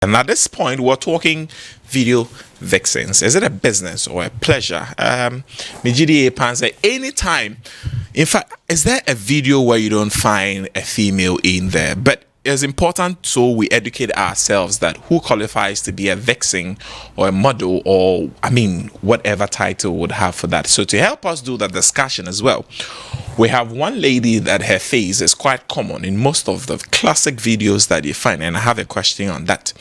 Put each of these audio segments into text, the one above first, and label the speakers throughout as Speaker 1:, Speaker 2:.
Speaker 1: And at this point, we're talking video vixens. Is it a business or a pleasure? Mijidi Panza, anytime. In fact, is there a video where you don't find a female in there? But it's important so we educate ourselves that who qualifies to be a vixen or a model, or I mean whatever title would have for that. So to help us do that discussion as well, we have one lady that her face is quite common in most of the classic videos that you find, and I have a question on that.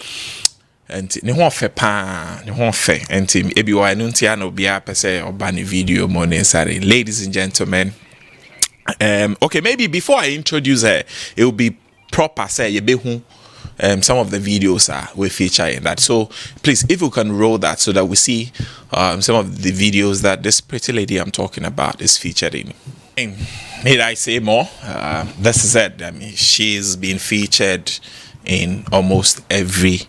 Speaker 1: And ne ho fe pa ne ho fe enti ebi wa no ntia no bia pese obani video mo ne sare. Ladies and gentlemen, okay, maybe before I introduce her, it will be proper say you be who some of the videos we feature in that. So please, if you can roll that so that we see some of the videos that this pretty lady I'm talking about is featured in. Need I say more? This is it. I mean, she's been featured in almost every,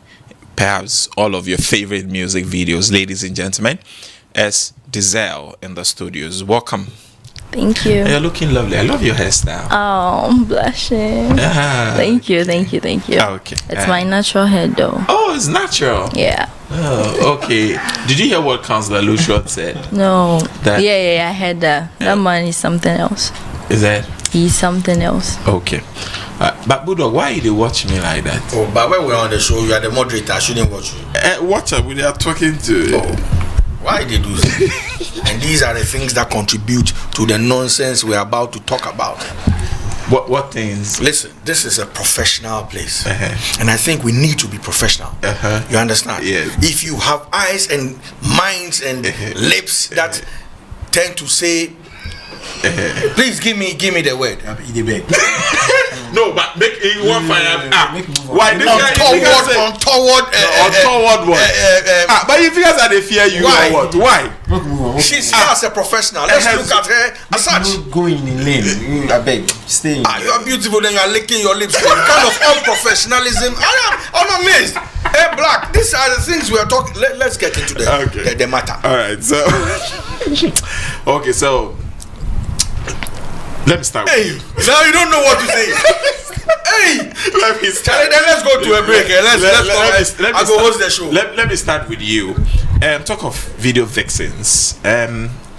Speaker 1: perhaps all of your favorite music videos. Ladies and gentlemen, SHATTA WALE in the studios. Welcome.
Speaker 2: Thank you.
Speaker 1: You're looking lovely. I love your hairstyle.
Speaker 2: Oh, I'm blushing. Thank you.
Speaker 1: Okay.
Speaker 2: It's my natural hair though.
Speaker 1: Oh, it's natural.
Speaker 2: Yeah.
Speaker 1: Oh, okay. Did you hear what Councillor Lushot said?
Speaker 2: No. Yeah, I heard that. That man is something else.
Speaker 1: Is that?
Speaker 2: He's something else.
Speaker 1: Okay. But Budok, why you watch me like that?
Speaker 3: Oh, but when we're on the show, you are the moderator. I shouldn't watch you.
Speaker 1: Watch her. We are talking to.
Speaker 3: Oh. Why they do this? And these are the things that contribute to the nonsense we're about to talk about.
Speaker 1: What things?
Speaker 3: Listen, this is a professional place, and I think we need to be professional. You understand?
Speaker 1: Yeah.
Speaker 3: If you have eyes and minds and lips that tend to say, please give me the word.
Speaker 1: No, but make it one fire. Why this
Speaker 3: untoward
Speaker 1: what? But if you guys are the fear you
Speaker 3: why?
Speaker 1: What? Why?
Speaker 3: She's as a professional. Let's look at her as such.
Speaker 4: Go in lane. I beg, stay.
Speaker 3: You are beautiful, then you are licking your lips. What kind of unprofessionalism? I'm amazed. Hey, Black, these are the things we are talking. Let's get into the matter.
Speaker 1: All right, so okay, so let me start.
Speaker 3: Hey, now you don't know what to say. Hey,
Speaker 1: let me start.
Speaker 3: Then let's go to a break. Let's go host the show.
Speaker 1: Let me start with you. Talk of video vixens.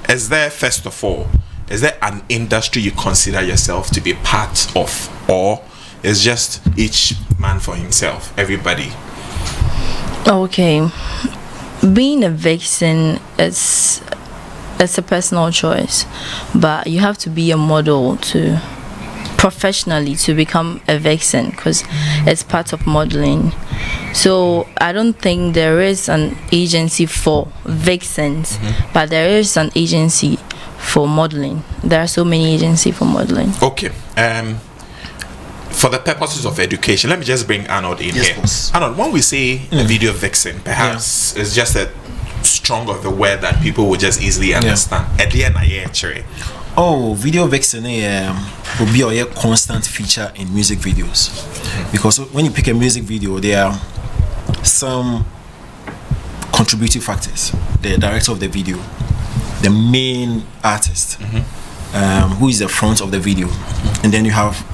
Speaker 1: Is there, first of all, is there an industry you consider yourself to be part of, or is just each man for himself? Everybody.
Speaker 2: Okay, being a vixen is. It's a personal choice, but you have to be a model to professionally to become a vixen, because it's part of modeling. So I don't think there is an agency for vixens, but there is an agency for modeling. There are so many agencies for modeling.
Speaker 1: Okay. For the purposes of education, let me just bring Arnold in here.
Speaker 4: Please.
Speaker 1: Arnold, when we say a video vixen, perhaps it's just a strong of the word that people will just easily understand. At the end,
Speaker 4: oh, video vixen will be a constant feature in music videos, because when you pick a music video, there are some contributing factors. The director of the video, the main artist, who is the front of the video, and then you have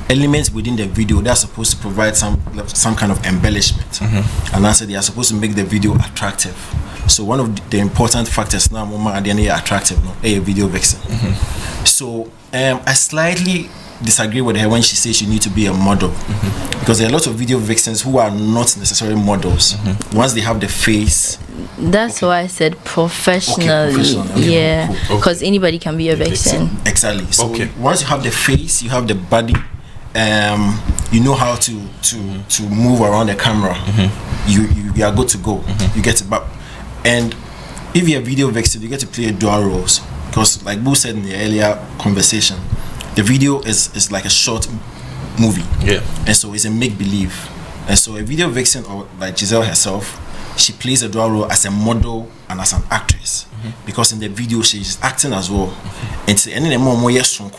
Speaker 4: elements within the video that are supposed to provide some kind of embellishment, and also they are supposed to make the video attractive. So one of the important factors now at the end are attractive, a video vixen. So I slightly disagree with her when she says she needs to be a model, because there are a lot of video vixens who are not necessarily models. Once they have the face.
Speaker 2: That's why I said professionally. Yeah, because anybody can be a vixen.
Speaker 4: Exactly. So once you have the face, you have the body, you know how to move around the camera. You are good to go. You get it. And if you're a video vixen, you get to play dual roles, because like Boo said in the earlier conversation, the video is like a short movie, and so it's a make-believe. And so a video vixen, or like Giselle herself, she plays a dual role as a model and as an actress, because in the video she's acting as well. And so any more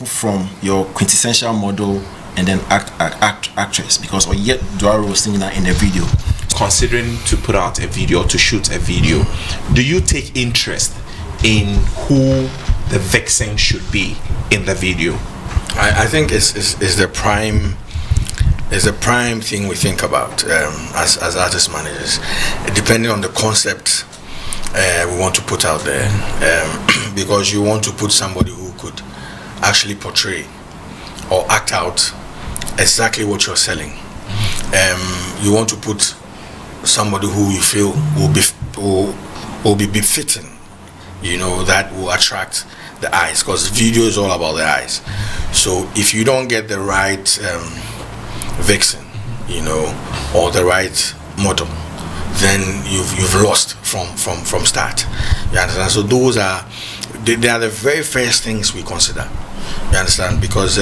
Speaker 4: from your quintessential model and then actress, because or yet dual roles in the video.
Speaker 1: Considering to put out a video, to shoot a video, do you take interest in who the vixen should be in the video?
Speaker 3: I think it's the prime is the prime thing we think about as artist managers, depending on the concept we want to put out there, because you want to put somebody who could actually portray or act out exactly what you're selling. You want to put somebody who you feel will be befitting, that will attract the eyes, because video is all about the eyes. So if you don't get the right vixen, or the right model, then you've lost from start. You understand? So those are they are the very first things we consider. You understand? Because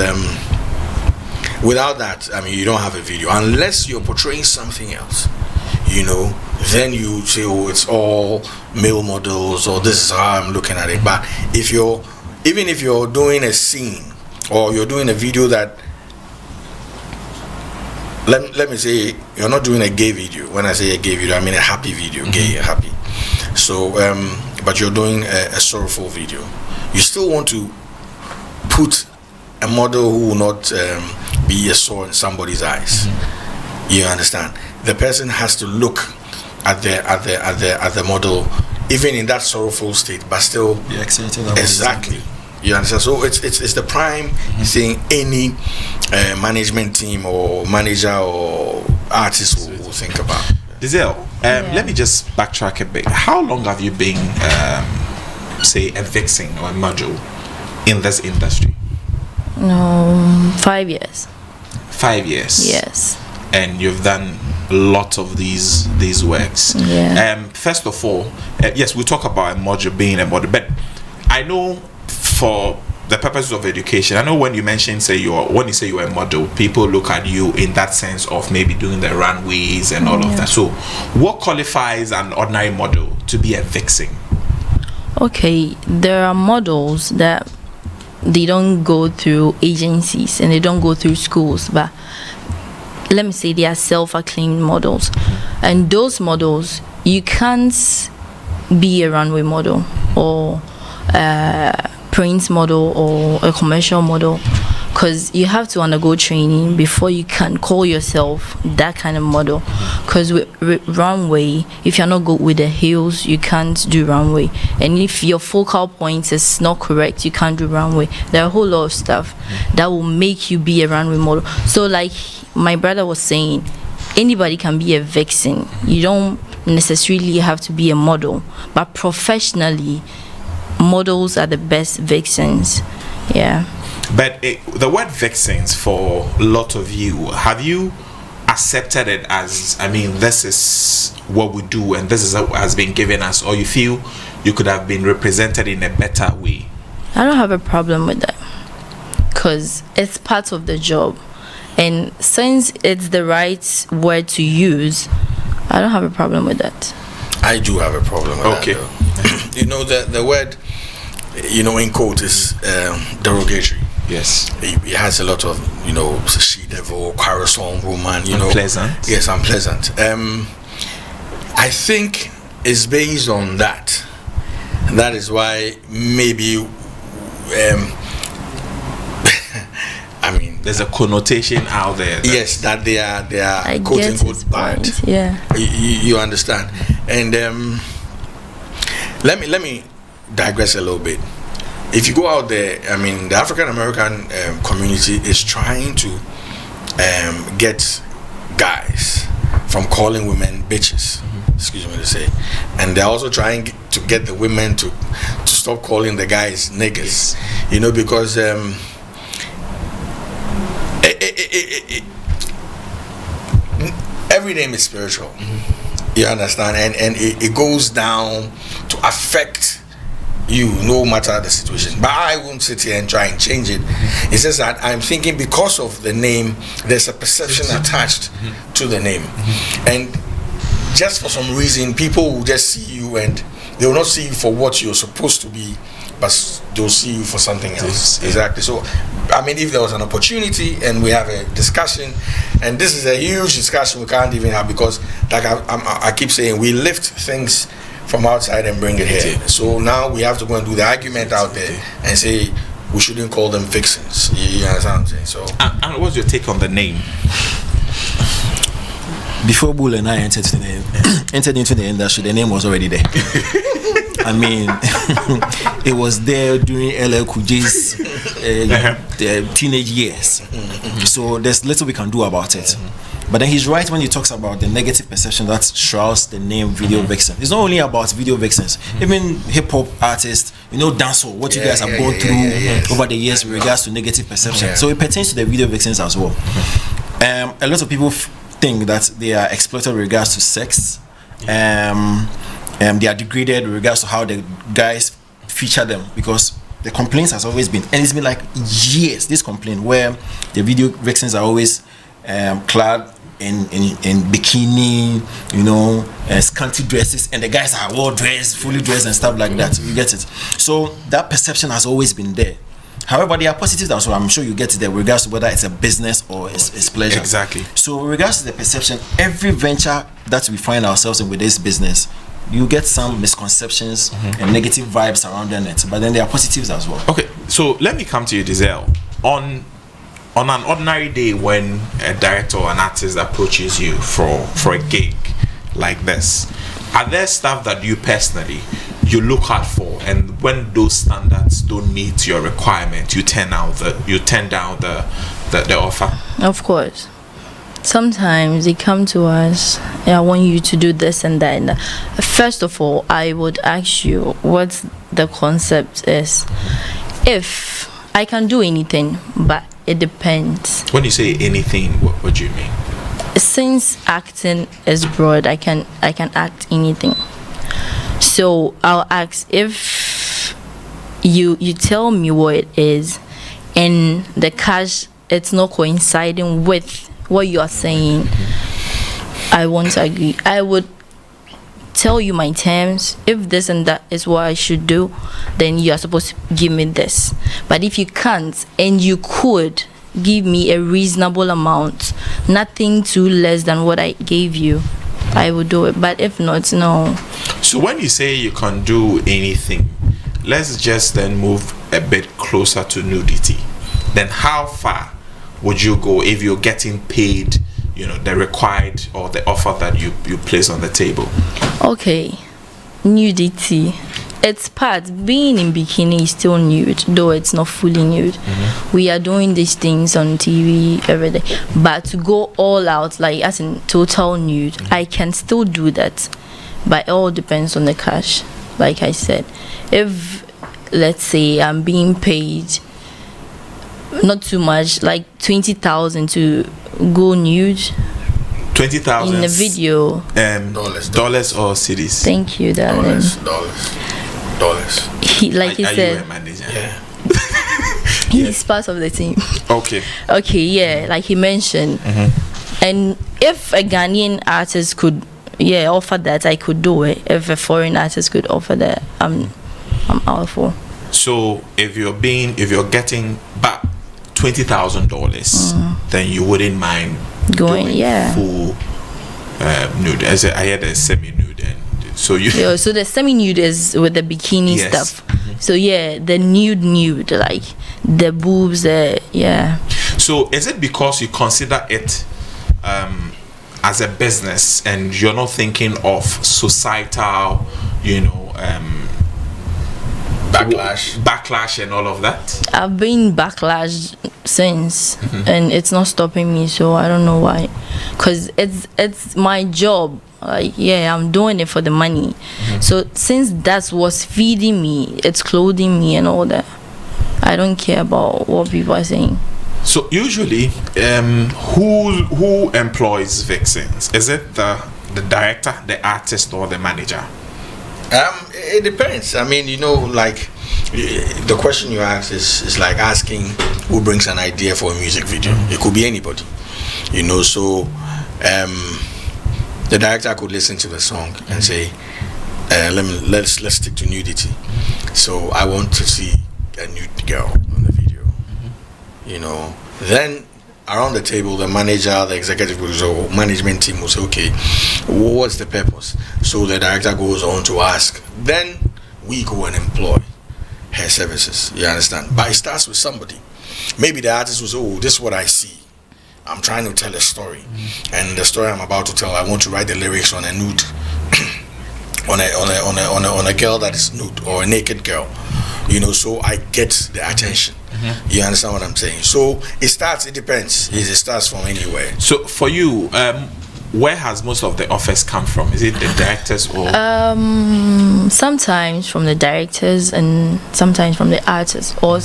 Speaker 3: without that, you don't have a video unless you're portraying something else. Then you say, oh, it's all male models, or this is how I'm looking at it. But even if you're doing a scene or you're doing a video that, let me say, you're not doing a gay video. When I say a gay video, I mean a happy video, gay, happy. So, but you're doing a sorrowful video. You still want to put a model who will not be a sore in somebody's eyes. You understand? The person has to look at the model, even in that sorrowful state, but still
Speaker 4: be excited.
Speaker 3: Exactly. You understand? So it's the prime thing any management team or manager or artist will think about.
Speaker 1: Giselle, let me just backtrack a bit. How long have you been, say, a vixen or a model in this industry?
Speaker 2: No, 5 years.
Speaker 1: 5 years.
Speaker 2: Yes.
Speaker 1: And you've done a lot of these works.
Speaker 2: Yeah.
Speaker 1: First of all, yes, we talk about a model being a model, but I know for the purposes of education, I know when you mention when you say you're a model, people look at you in that sense of maybe doing the runways and all of that. So what qualifies an ordinary model to be a vixen?
Speaker 2: Okay, there are models that they don't go through agencies and they don't go through schools, but let me say they are self-acclaimed models. And those models, you can't be a runway model or print model or a commercial model, because you have to undergo training before you can call yourself that kind of model. Because with runway, if you're not good with the heels, you can't do runway, and if your focal point is not correct, you can't do runway. There are a whole lot of stuff that will make you be a runway model. So like my brother was saying, anybody can be a vixen. You don't necessarily have to be a model, but professionally, models are the best vixens. Yeah.
Speaker 1: But the word vixens, for a lot of you, have you accepted it as, this is what we do and this is what has been given us, or you feel you could have been represented in a better way?
Speaker 2: I don't have a problem with that, because it's part of the job, and since it's the right word to use, I don't have a problem with that.
Speaker 3: I do have a problem with that, though. The word, in quote, is derogatory.
Speaker 1: Yes.
Speaker 3: It has a lot of, she devil, carousel, woman,
Speaker 1: Unpleasant.
Speaker 3: Yes, unpleasant. I think it's based on that. That is why maybe,
Speaker 1: there's a connotation out there.
Speaker 3: Yes, that they are quote unquote bad.
Speaker 2: Yeah.
Speaker 3: You understand? And let me digress a little bit. If you go out there, the African American community is trying to get guys from calling women bitches, excuse me to say, and they're also trying to get the women to stop calling the guys niggas, because every name is spiritual. You understand? And it goes down to affect you no matter the situation. But I won't sit here and try and change it. It's just that I'm thinking because of the name, there's a perception attached to the name. And just for some reason, people will just see you and they will not see you for what you're supposed to be, but they'll see you for something else. Exactly. So, if there was an opportunity and we have a discussion, and this is a huge discussion we can't even have, because like I keep saying, we lift things from outside and bring it here. So now we have to go and do the argument out there and say we shouldn't call them vixens. You understand what I'm saying? So,
Speaker 1: and what's your take on the name?
Speaker 4: before Bull and I entered into the industry, the name was already there. I mean, it was there during LL Cool J's the teenage years. So there's little we can do about it. But then he's right when he talks about the negative perception that shrouds the name video vixen. It's not only about video vixens. Even hip hop artists, dancehall, what you guys have gone through over the years with regards to negative perception. So it pertains to the video vixens as well. A lot of people think that they are exploited with regards to sex. They are degraded with regards to how the guys feature them, because the complaints has always been, and it's been like years, this complaint where the video vixens are always clad in bikini, scanty dresses, and the guys are well dressed, fully dressed and stuff like that. You get it? So that perception has always been there. However, there are positives as well. I'm sure you get it there with regards to whether it's a business or it's pleasure.
Speaker 1: Exactly.
Speaker 4: So with regards to the perception, every venture that we find ourselves in with this business, you get some misconceptions and negative vibes around it, but then there are positives as well.
Speaker 1: Okay, so let me come to you, Dizel. On an ordinary day, when a director or an artist approaches you for a gig like this, are there stuff that you personally look out for, and when those standards don't meet your requirement, you turn down the offer?
Speaker 2: Of course. Sometimes they come to us, I want you to do this and that. And first of all, I would ask you what the concept is. If I can do anything, but it depends.
Speaker 1: When you say anything, what do you mean?
Speaker 2: Since acting is broad, I can act anything. So I'll ask, if you tell me what it is, and the cash, it's not coinciding with what you are saying, I won't agree. I would tell you my terms. If this and that is what I should do, then you are supposed to give me this. But if you can't, and you could give me a reasonable amount, nothing too less than what I gave you, I would do it. But if not, no.
Speaker 1: So when you say you can do anything, let's just then move a bit closer to nudity. Then how far would you go if you're getting paid, the required or the offer that you place on the table? Okay.
Speaker 2: Nudity. It's part. Being in bikini is still nude, though it's not fully nude. We are doing these things on TV every day. But to go all out, like as in total nude, I can still do that. But it all depends on the cash. Like I said, if let's say I'm being paid not too much, like 20,000 to go nude.
Speaker 1: 20,000
Speaker 2: in the video.
Speaker 1: Dollars or cities?
Speaker 2: Thank you, darling.
Speaker 3: Dollars.
Speaker 2: He said.
Speaker 1: You a manager?
Speaker 3: Yeah.
Speaker 2: He's part of the team.
Speaker 1: Okay,
Speaker 2: yeah, like he mentioned. And if a Ghanaian artist could offer that, I could do it. If a foreign artist could offer that, I'm all for.
Speaker 1: So if you're getting back $20,000, then you wouldn't mind
Speaker 2: going
Speaker 1: full nude. As I had a semi-nude, and so
Speaker 2: so the semi-nude is with the bikini stuff. So the nude, like the boobs,
Speaker 1: So is it because you consider it as a business, and you're not thinking of societal, backlash and all of that?
Speaker 2: I've been backlash since, and it's not stopping me, so I don't know why. Because it's my job. Like, I'm doing it for the money. So since that's what's feeding me, it's clothing me and all that, I don't care about what people are saying.
Speaker 1: So usually, who employs vixens? Is it the director, the artist, or the manager?
Speaker 3: It depends. I mean, like the question you ask is like asking who brings an idea for a music video. It could be anybody, So the director could listen to the song and say, let's stick to nudity. So I want to see a nude girl on the video. Then around the table, the manager, the executive producer, or management team will say, okay, what's the purpose? So the director goes on to ask. Then we go and employ her services. You understand? But it starts with somebody. Maybe the artist will say, oh, this is what I see. I'm trying to tell a story, and the story I'm about to tell, I want to write the lyrics on a nude, on a girl that is nude or a naked girl, you know. So I get the attention. You understand what I'm saying? So it depends. It starts from anywhere.
Speaker 1: So for you, where has most of the offers come from? Is it the directors or?
Speaker 2: Sometimes from the directors and sometimes from the artists or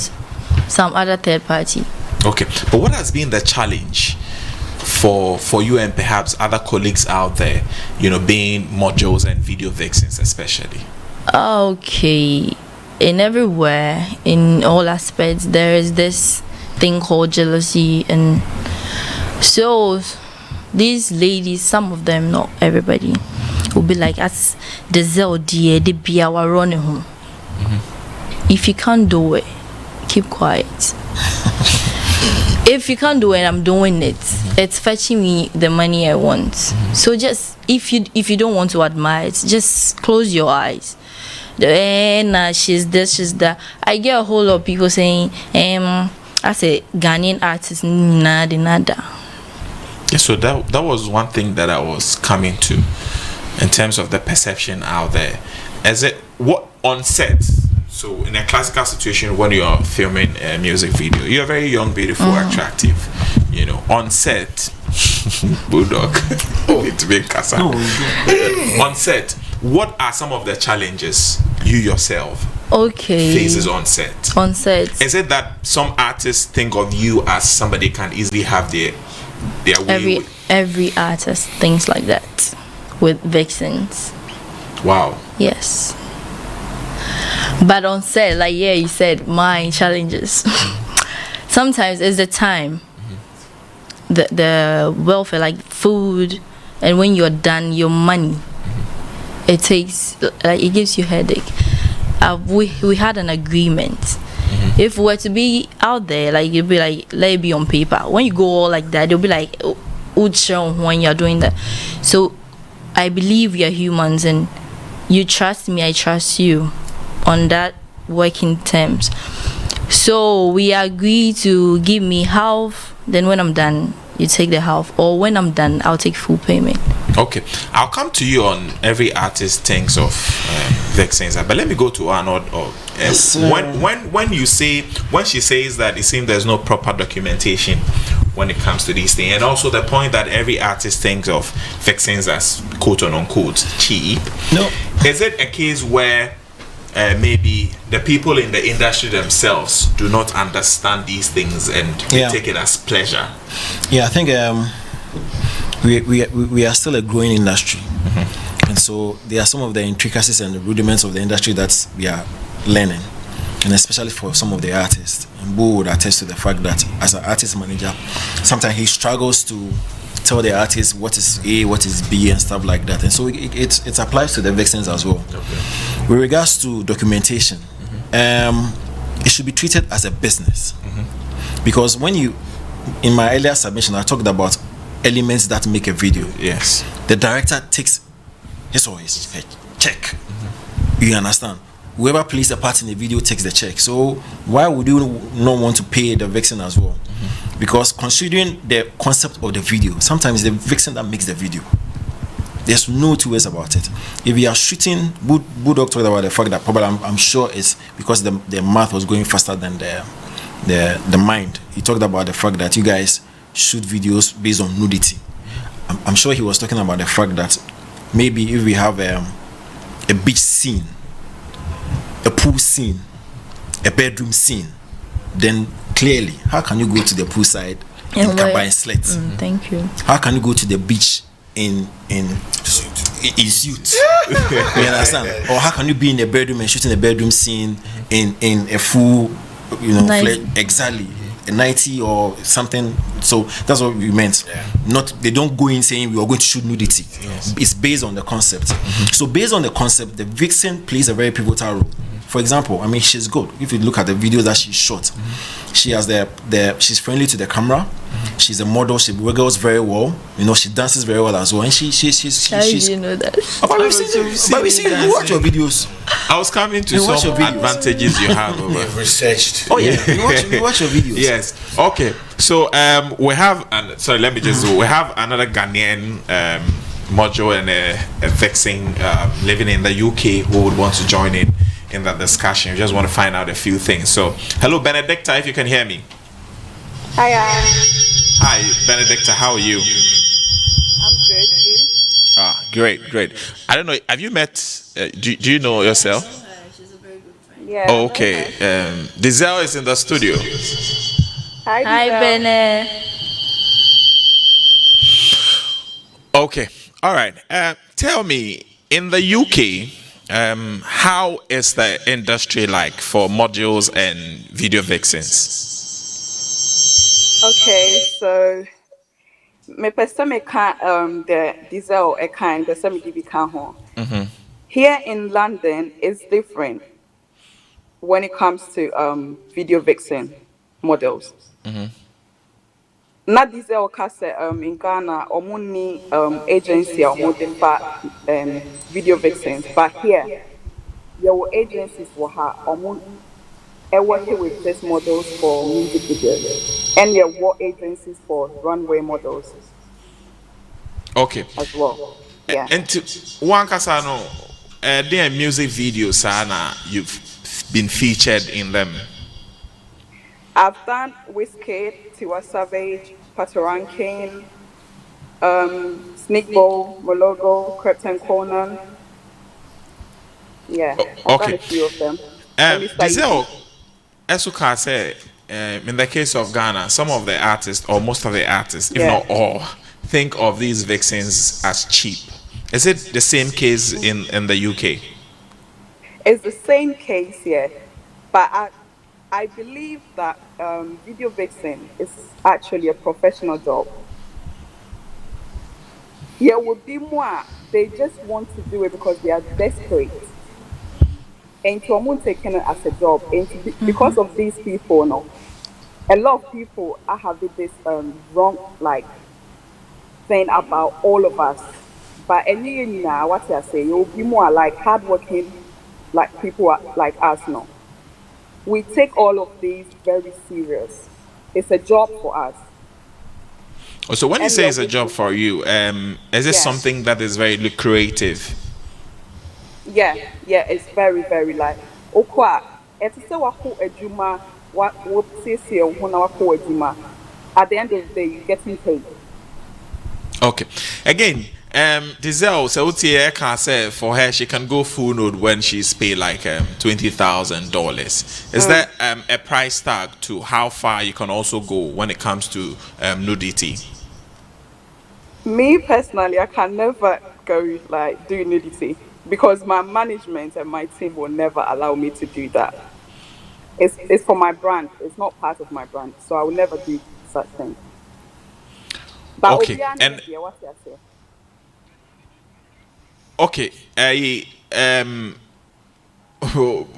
Speaker 2: some other third party.
Speaker 1: Okay, but what has been the challenge for you and perhaps other colleagues out there, you know, being models and video vixens especially?
Speaker 2: Okay, in everywhere, in all aspects, there is this thing called jealousy, and so these ladies, some of them, not everybody, will be like, as the ZLDA, the Biawa running home. If you can't do it, keep quiet. If you can't do it, I'm doing it. It's fetching me the money I want. So just if you don't want to admire it, just close your eyes. Nah, she's this, she's that. I get a whole lot of people saying, as a Ghanaian artist, nada.
Speaker 1: Yeah, so that was one thing that I was coming to in terms of the perception out there. Is it what on set? So in a classical situation, when you are filming a music video, you're very young, beautiful, attractive. You know, on set, bulldog. It's big casa. On set, what are some of the challenges you yourself faces on set?
Speaker 2: On set,
Speaker 1: is it that some artists think of you as somebody can easily have their way?
Speaker 2: Every artist thinks like that with vixens.
Speaker 1: Wow.
Speaker 2: Yes. But on set, like you said, my challenges. Sometimes it's the time, the welfare, like food, and when you're done, your money. It takes, like, it gives you headache. We had an agreement. If we were to be out there, like, you'd be like, let it be on paper. When you go all like that, they'll be like, when you're doing that. So I believe we are humans, and you trust me, I trust you on that working terms. So we agree to give me half, then when I'm done, you take the half, or when I'm done, I'll take full payment. Okay,
Speaker 1: I'll come to you on every artist thinks of vixens, but let me go to Arnold. When she says that it seems there's no proper documentation when it comes to these things, and also the point that every artist thinks of vixens as quote unquote cheap.
Speaker 4: No,
Speaker 1: is it a case where maybe the people in the industry themselves do not understand these things and they take it as pleasure?
Speaker 4: Yeah, I think we are still a growing industry, and so there are some of the intricacies and the rudiments of the industry that we are learning, and especially for some of the artists. And Bo would attest to the fact that as an artist manager, sometimes he struggles to tell the artist what is A, what is B, and stuff like that. And so it applies to the vixens as well. With regards to documentation, it should be treated as a business, because when you, in my earlier submission, I talked about elements that make a video.
Speaker 1: Yes,
Speaker 4: the director takes his or his check. You understand? Whoever plays a part in the video takes the check. So why would you not want to pay the vixen as well? Because considering the concept of the video, sometimes the vixen that makes the video. There's no two ways about it. If you are shooting, Bulldog talked about the fact that probably I'm sure it's because the math was going faster than the mind. He talked about the fact that you guys shoot videos based on nudity. I'm sure he was talking about the fact that maybe if we have a beach scene, a pool scene, a bedroom scene, then clearly, how can you go to the poolside in Kabine Slet?
Speaker 2: Thank you.
Speaker 4: How can you go to the beach in suit? You understand? Or how can you be in a bedroom and shooting a bedroom scene in a full, exactly, a 90 or something? So that's what we meant. Not, they don't go in saying we are going to shoot nudity. It's based on the concept. So based on the concept, the vixen plays a very pivotal role. For example, I mean, she's good. If you look at the video that she shot, she has she's friendly to the camera. She's a model. She wiggles very well. You know, she dances very well as well. And she's.
Speaker 2: How did you know that?
Speaker 4: But we see you watch your videos.
Speaker 1: I was coming to some advantages you have over.
Speaker 3: We've researched.
Speaker 4: Oh yeah, we watch your videos.
Speaker 1: Yes. Okay. So we have let me just do. We have another Ghanaian module and a vixen living in the UK who would want to join in that discussion. We just want to find out a few things. So hello Benedicta, if you can hear me.
Speaker 5: Hi.
Speaker 1: Hi Benedicta, how are you?
Speaker 5: I'm good. You?
Speaker 1: Ah, great. I don't know. Have you met? Do you know yourself?
Speaker 2: She's a very good friend.
Speaker 5: Yeah.
Speaker 1: Oh, okay. Dizel is in the studio.
Speaker 5: Hi,
Speaker 2: Hi,
Speaker 5: Giselle.
Speaker 2: Bene.
Speaker 1: Okay. All right. Tell me, in the UK, how is the industry like for modules and video vixens?
Speaker 5: Okay, so me person me can the diesel a kind the semi give can home. Here in London it's different when it comes to video vixen models. Not diesel kase in Ghana omuni agency or defa video vixens, but here your agencies will have working with these models for music videos and your work agencies for runway models
Speaker 1: Okay.
Speaker 5: as well. Yeah.
Speaker 1: And to one kasano, there are music videos, Sana, you've been featured in them.
Speaker 5: I've done Wizkid, Tiwa Savage, Patoranking, Sneak Bowl, Mologo, Krypton Conan. Yeah, I've done a few of them.
Speaker 1: Giselle, Esuka said, in the case of Ghana, some of the artists, or most of the artists, if not all, think of these vixens as cheap. Is it the same case in the UK?
Speaker 5: It's the same case here, but I believe that video vixen is actually a professional job. Yeah, would be more. They just want to do it because they are desperate. And to taking it as a job, and because of these people, no, a lot of people are having this wrong thing about all of us. But anyway, now what I say, you'll be more like hardworking, like people like us, no. We take all of these very serious. It's a job for us.
Speaker 1: Oh, so when you say it's a job for you, is it something that is very lucrative?
Speaker 5: Yeah, it's very, very like okwa. It's so wako ejuma what say wako ejuma. At the end of the day, you're getting paid.
Speaker 1: Okay. Again, Dizel, so can say for her she can go full nude when she's paid like $20,000. Is there a price tag to how far you can also go when it comes to nudity?
Speaker 5: Me personally, I can never go like do nudity because my management and my team will never allow me to do that. It's for my brand. It's not part of my brand, so I will never do such thing. But
Speaker 1: okay, and okay,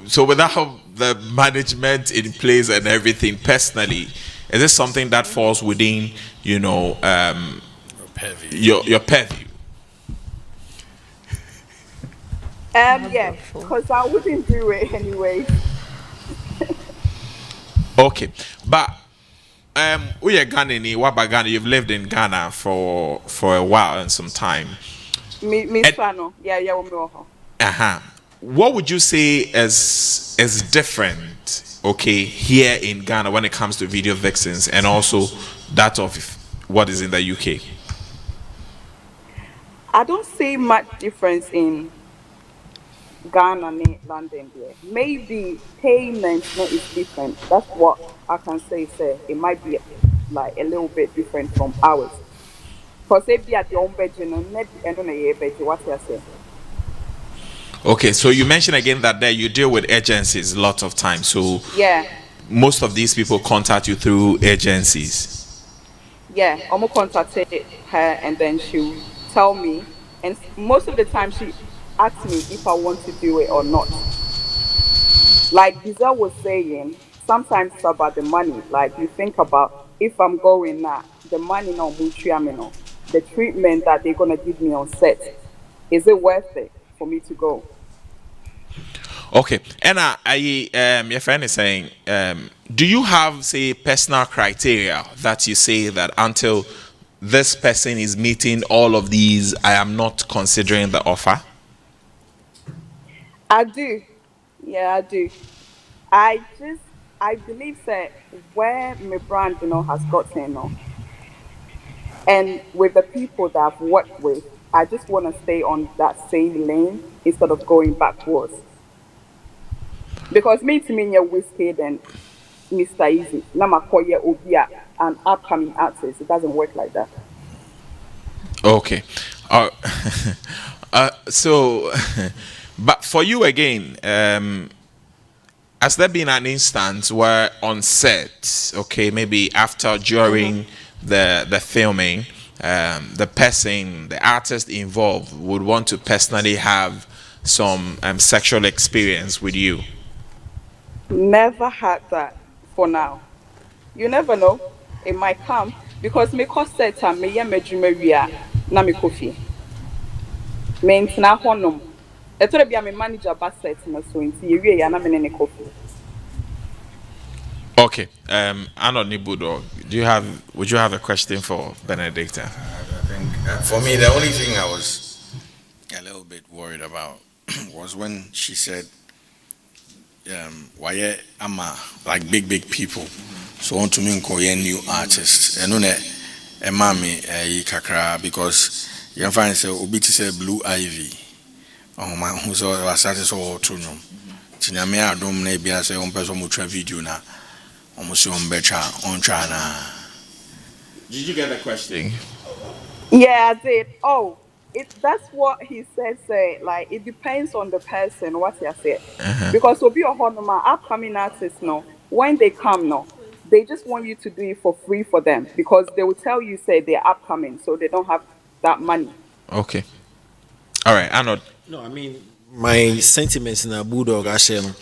Speaker 1: so without the management in place and everything, personally, is this something that falls within, you know, your purview?
Speaker 5: Yeah, because I wouldn't do it anyway.
Speaker 1: Okay, but we are Ghana. You've lived in Ghana for a while and some time. What would you say is different, okay, here in Ghana when it comes to video vixens and also that of what is in the UK?
Speaker 5: I don't see much difference in Ghana and London there. Maybe payment is different. That's what I can say. It might be like a little bit different from ours. Because if you at your own budget, what you say.
Speaker 1: Okay, so you mentioned again that there you deal with agencies lots of times. So
Speaker 5: yeah,
Speaker 1: most of these people contact you through agencies.
Speaker 5: Yeah, I'm gonna contact her and then she'll tell me. And most of the time she asks me if I want to do it or not. Like Giselle was saying, sometimes it's about the money. Like you think about if I'm going now, the money no mutuamino, the treatment that they're gonna give me on set, is it worth it for me to go?
Speaker 1: Okay, and your friend is saying, do you have, say, personal criteria that you say that until this person is meeting all of these, I am not considering the offer?
Speaker 5: I do. Yeah, I do. I believe that where my brand, has gotten, and with the people that I've worked with, I just want to stay on that same lane instead of going backwards. Because me to me, you're whiskey and Mr. Easy. Namakoye Obia, an upcoming artist. It doesn't work like that.
Speaker 1: Okay. So, but for you again, has there been an instance where on set, okay, maybe after, during the filming, the person, the artist involved would want to personally have some sexual experience with you?
Speaker 5: Never had that for now. You never know. It might come because me cost set time me ye mejumeria na me kofi. Me ntina honom. Eto be me manager ba set na so nti ye wie ya na me ne kofi.
Speaker 1: Okay. Anoni Budog, would you have a question for Benedicta?
Speaker 3: I think for me, the only thing I was a little bit worried about was when she said, why am I like big people? So want to mean new artists. And on a mommy kakra because you find say obi to say Blue Ivy. Oh man, who so was satisfied to know. Tinyame adom na bia say on person mo try video na. Almost on better on China.
Speaker 1: Did you get the question?
Speaker 5: Yeah, I did. Oh, that's what he said. Say like it depends on the person. What he said, because obi ohonoma upcoming artists, no, when they come, no, they just want you to do it for free for them because they will tell you say they're upcoming, so they don't have that money.
Speaker 1: Okay. All right, Arnold.
Speaker 4: No, I mean my sentiments in a bulldog actually,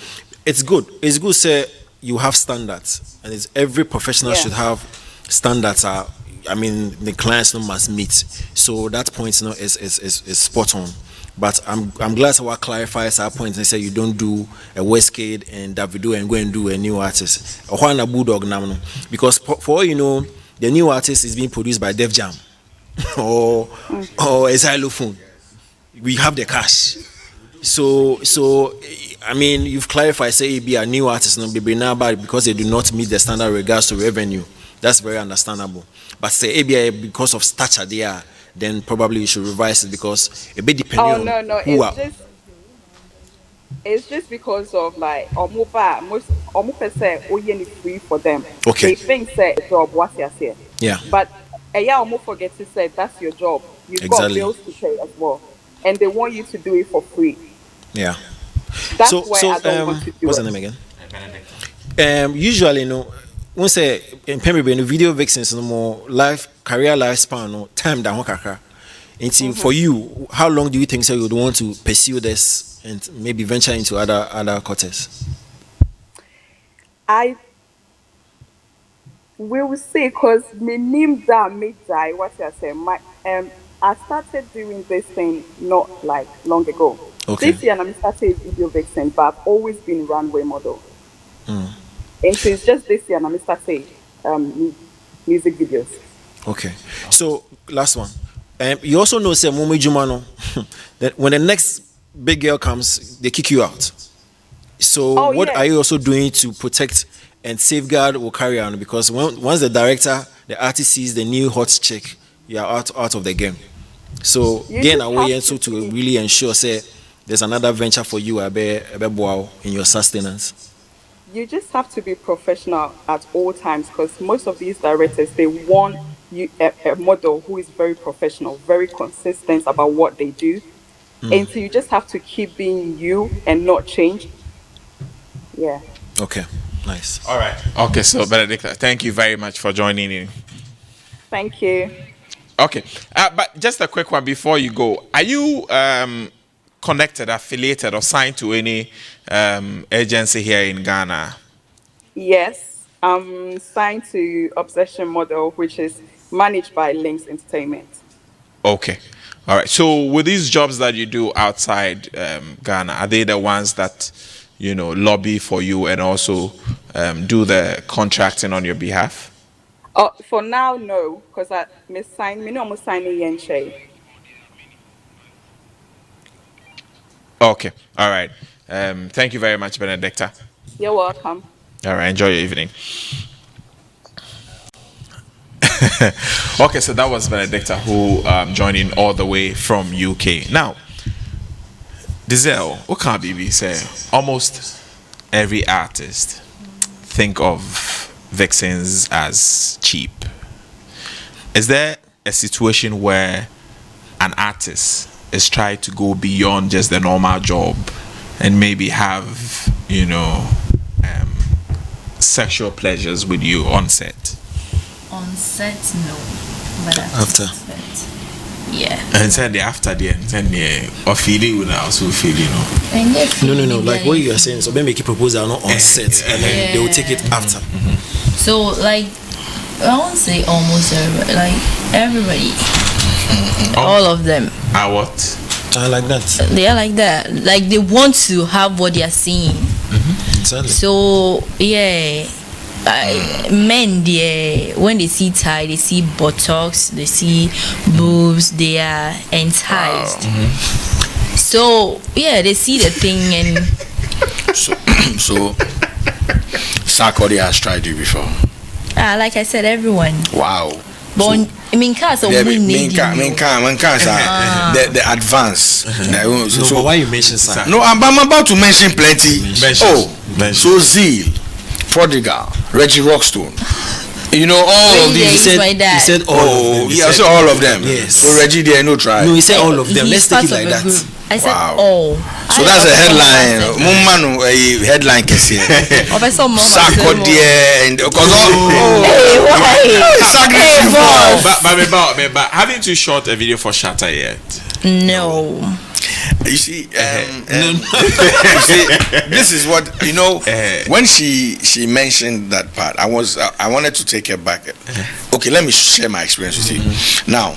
Speaker 4: it's good. It's good say you have standards, and it's every professional should have standards. I mean the clients must meet. So that point is spot on. But I'm glad someone clarifies our point and say you don't do a Westgate and Davido and go and do a new artist. Or a bulldog now, because for all you know, the new artist is being produced by Def Jam or a xylophone. We have the cash. So I mean you've clarified say it be a new artist no be now because they do not meet the standard regards to revenue. That's very understandable. But say ABI because of stature there, then probably you should revise it because a bit depending on who
Speaker 5: it's just because of like most say only free for them.
Speaker 4: Okay.
Speaker 5: They think say job what you say.
Speaker 4: Yeah.
Speaker 5: But almost forget to say that's your job. You've got bills to pay as well. And they want you to do it for free.
Speaker 4: Yeah.
Speaker 5: That's why I don't want to do
Speaker 4: what's
Speaker 5: it.
Speaker 4: the name again? Usually, when say in Pembrey, video vixens no more career lifespan, no time down kakra. And for you, how long do you think so you would want to pursue this and maybe venture into other quarters?
Speaker 5: I will say because my name that made die what I say. I started doing this thing not like long ago.
Speaker 4: Okay.
Speaker 5: This year I'm started video vixen, but I've always been runway model. And so it's just this year I'm started music videos.
Speaker 4: Okay. So last one. You also know say Momi Jumano that when the next big girl comes, they kick you out. So what are you also doing to protect and safeguard or carry on? Because once the director, the artist sees the new hot chick, you are out of the game. So gain away and so to really ensure say there's another venture for you in your sustenance.
Speaker 5: You just have to be professional at all times because most of these directors they want you a model who is very professional, very consistent about what they do. And so you just have to keep being you and not change. Yeah.
Speaker 4: Okay. Nice.
Speaker 1: All right. Okay, so Benedicta, thank you very much for joining in.
Speaker 5: Thank you.
Speaker 1: Okay, but just a quick one before you go. Are you connected, affiliated, or signed to any agency here in Ghana?
Speaker 5: Yes, I'm signed to Obsession Model, which is managed by Links Entertainment.
Speaker 1: Okay. All right. So with these jobs that you do outside Ghana, are they the ones that, you know, lobby for you and also do the contracting on your behalf?
Speaker 5: For now, no, because I almost signed a Yenshe.
Speaker 1: Okay. All right. Thank you very much, Benedicta.
Speaker 5: You're welcome.
Speaker 1: All right. Enjoy your evening. Okay, so that was Benedicta who joined in all the way from UK. Now, Dizel, what can BB say? Almost every artist think of vixens as cheap. Is there a situation where an artist is trying to go beyond just the normal job and maybe have, you know, sexual pleasures with you on set?
Speaker 2: On set, no. But
Speaker 4: After.
Speaker 2: set, yeah.
Speaker 1: And then the after the and then or feeling would also feel, you know.
Speaker 2: And if
Speaker 4: No.
Speaker 2: you
Speaker 4: Like
Speaker 2: get
Speaker 4: what
Speaker 2: it-
Speaker 4: you are saying. So they make a proposal not on set, and then they will take it after.
Speaker 2: So like, I won't say almost everybody. Like everybody, all of them.
Speaker 1: What?
Speaker 4: I like that.
Speaker 2: They are like that. Like they want to have what they are seeing.
Speaker 4: Exactly.
Speaker 2: So yeah, men when they see thigh, they see buttocks, they see boobs, they are enticed. So yeah, they see the thing and
Speaker 3: So Sarkodie has tried you before.
Speaker 2: like I said, everyone.
Speaker 3: Wow.
Speaker 2: But I mean, cars are
Speaker 3: Yeah,
Speaker 2: we need you.
Speaker 3: the advance.
Speaker 4: So, but why you mention Sark?
Speaker 3: No, I'm about to mention plenty.
Speaker 1: Mention.
Speaker 3: So Zeal, Prodigal, Reggie Rockstone. You know all of
Speaker 2: Reggie,
Speaker 3: these.
Speaker 2: yeah, my dad.
Speaker 4: He said all of them.
Speaker 3: Yeah, so all of them.
Speaker 4: Yes.
Speaker 3: So Reggie, there no try.
Speaker 4: No, he said all of them.
Speaker 2: He's
Speaker 4: Let's take it
Speaker 2: part of
Speaker 4: like
Speaker 2: a
Speaker 4: that.
Speaker 2: group. I said
Speaker 3: Wow.
Speaker 2: all.
Speaker 3: So that's a headline. Mumanu, a headline kesi. Sarkodie and
Speaker 1: But haven't you shot a video for Shatta yet?
Speaker 2: No.
Speaker 3: You see, you see, this is what you know. When she mentioned that part, I wanted to take her back. Okay, let me share my experience with you. Now,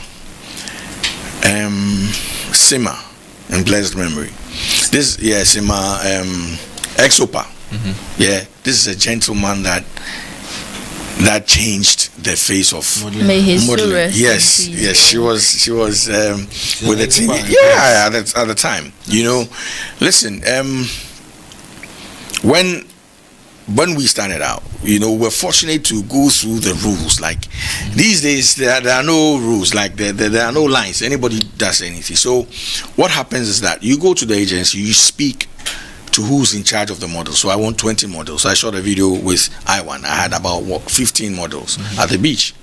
Speaker 3: Sima, in blessed memory. This Sima Exopa. Yeah, this is a gentleman that changed the face of
Speaker 2: May his soul
Speaker 3: modeling.
Speaker 2: rest in
Speaker 3: Yes,
Speaker 2: peace.
Speaker 3: yes, she was with the team.
Speaker 4: Exopa.
Speaker 3: Yeah, at the time. You know, listen, when we started out, you know, we're fortunate to go through the rules. Like these days, there are no rules. Like there are no lines. Anybody does anything. So what happens is that you go to the agency, you speak to who's in charge of the model. So I want 20 models. So I shot a video with Eiii. I had about 15 models at the beach.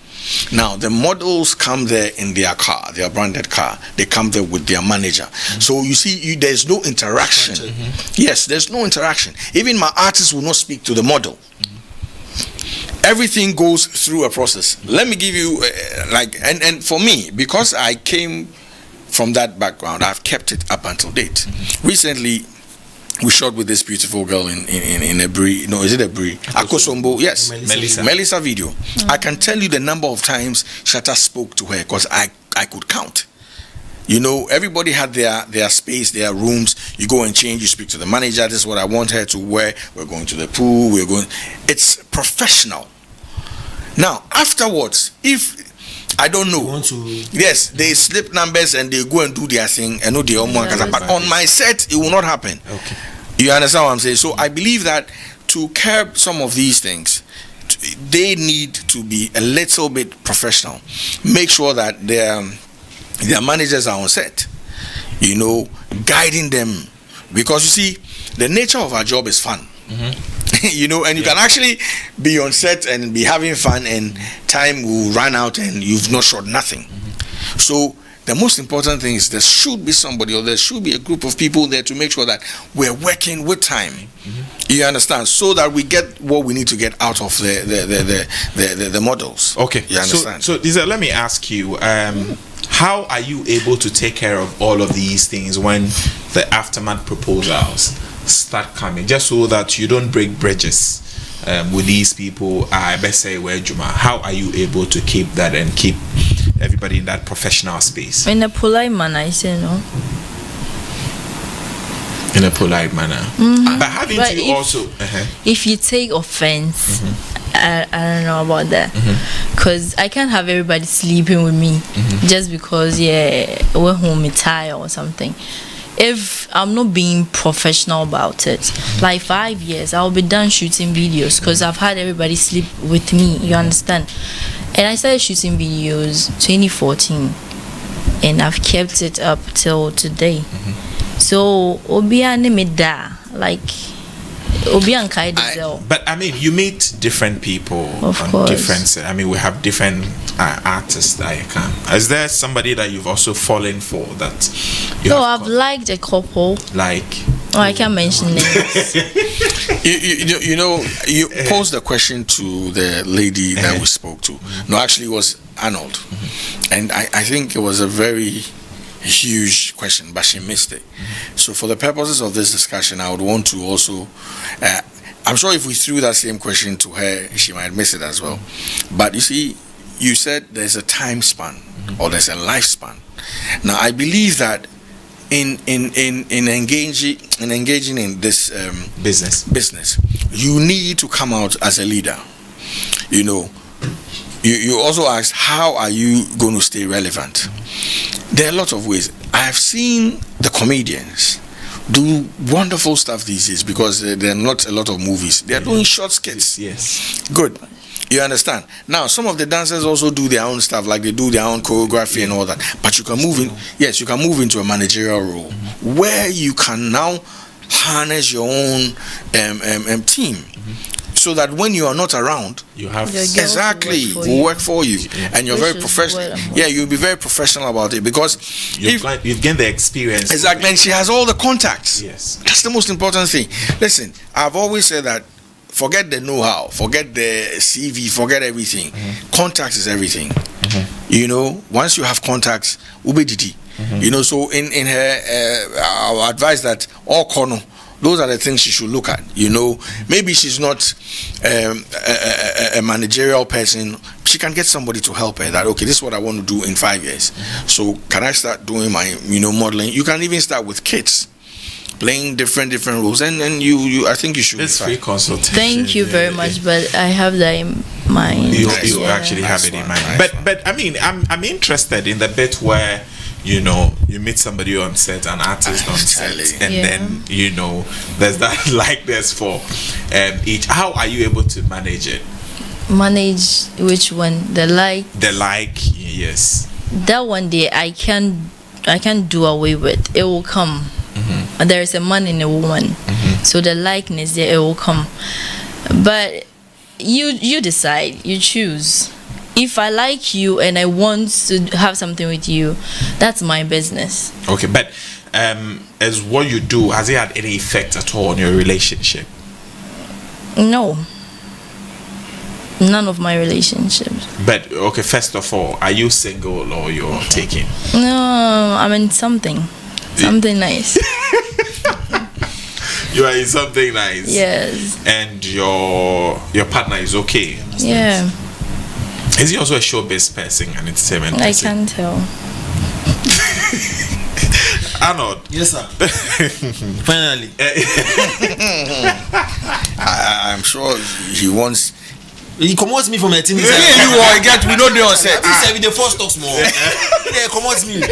Speaker 3: Now the models come there in their car, their branded car. They come there with their manager. So you see, there's no interaction. Yes, there's no interaction. Even my artist will not speak to the model. Everything goes through a process. Let me give you and for me, because I came from that background, I've kept it up until date. Recently, we shot with this beautiful girl in Ebri. No, is it Ebri? Akosombo. Yes, Melissa video. I can tell you the number of times Shatta spoke to her because I could count. You know, everybody had their space, their rooms. You go and change. You speak to the manager. This is what I want her to wear. We're going to the pool. It's professional. Now, afterwards, if I don't know. Yes, they slip numbers and they go and do their thing. I know they but on my set, it will not happen.
Speaker 1: Okay.
Speaker 3: You understand what I'm saying? So I believe that to curb some of these things, they need to be a little bit professional. Make sure that their managers are on set, you know, guiding them. Because you see, the nature of our job is fun. You know, and you can actually be on set and be having fun, and time will run out and you've not shot nothing. So the most important thing is there should be somebody, or there should be a group of people there to make sure that we're working with time. You understand? So that we get what we need to get out of the models.
Speaker 1: Okay.
Speaker 3: You understand?
Speaker 1: So Dizel, let me ask you, how are you able to take care of all of these things when the aftermath proposals start coming, just so that you don't break bridges with these people, I best say where Juma, how are you able to keep that and keep everybody in that professional space?
Speaker 2: In a polite manner, I say no.
Speaker 1: In a polite manner. But haven't
Speaker 2: But
Speaker 1: you also
Speaker 2: if you take offense, I don't know about that, because I can't have everybody sleeping with me just because we're home tired or something. If I'm not being professional about it, like 5 years, I'll be done shooting videos because I've had everybody sleep with me. You understand? And I started shooting videos 2014, and I've kept it up till today. So Obia Nemeda, like Obia and Kai Dizel.
Speaker 1: But I mean, you meet different people
Speaker 2: Of
Speaker 1: on
Speaker 2: course.
Speaker 1: different. I mean, we have different artists that you can. Is there somebody that you've also fallen for that? You
Speaker 2: No,
Speaker 1: have
Speaker 2: I've liked a couple.
Speaker 1: like.
Speaker 2: Oh, I can't mention names.
Speaker 3: You posed the question to the lady that we spoke to. No, actually, it was Arnold, and I think it was a very huge question, but she missed it. So for the purposes of this discussion, I would want to also I'm sure if we threw that same question to her, she might miss it as well. But you see, you said there's a time span or there's a lifespan. Now I believe that in engaging in this business, you need to come out as a leader. You also asked, how are you going to stay relevant? There are a lot of ways. I have seen the comedians do wonderful stuff these days because there are not a lot of movies. They are doing short skits.
Speaker 1: Yes.
Speaker 3: Good. You understand? Now, some of the dancers also do their own stuff, like they do their own choreography and all that. But you can move into a managerial role where you can now harness your own team. So that when you are not around,
Speaker 1: You have
Speaker 3: exactly will work for you, and you're very professional. Yeah, you'll be very professional about it because
Speaker 1: you've gained the experience.
Speaker 3: Exactly, and she has all the contacts.
Speaker 1: Yes,
Speaker 3: that's the most important thing. Listen, I've always said that forget the know-how, forget the CV, forget everything. Contacts is everything. Once you have contacts, ubedidi. So in her, I'll advise that all corner. Those are the things she should look at. Maybe she's not a managerial person. She can get somebody to help her. That okay, this is what I want to do in 5 years. So can I start doing my modeling? You can even start with kids, playing different roles, and you I think you should.
Speaker 1: It's free consultation.
Speaker 2: Thank you very much, but I have that in mind.
Speaker 1: You actually have it in mind. But I mean, I'm interested in the bit where you meet somebody on set, an artist on set, and then there's that likeness for each. How are you able to manage it?
Speaker 2: Manage which one? The like,
Speaker 1: yes.
Speaker 2: That one day I can't do away with. It will come. There is a man in a woman, so the likeness there, it will come. But you decide, you choose. If I like you and I want to have something with you, that's my business.
Speaker 1: Okay, but as what you do, has it had any effect at all on your relationship?
Speaker 2: No. None of my relationships.
Speaker 1: But okay, first of all, are you single or you're taking?
Speaker 2: No, I'm in something nice.
Speaker 1: You are in something nice.
Speaker 2: Yes.
Speaker 1: And your partner is okay.
Speaker 2: Yeah.
Speaker 1: Is he also a showbiz person, an entertainment person?
Speaker 2: I can tell.
Speaker 4: Arnold. Yes, sir. Finally.
Speaker 3: I'm sure he wants.
Speaker 4: He commands me from a team.
Speaker 3: We don't do on set.
Speaker 4: This is the first talks more. Yeah, commands me.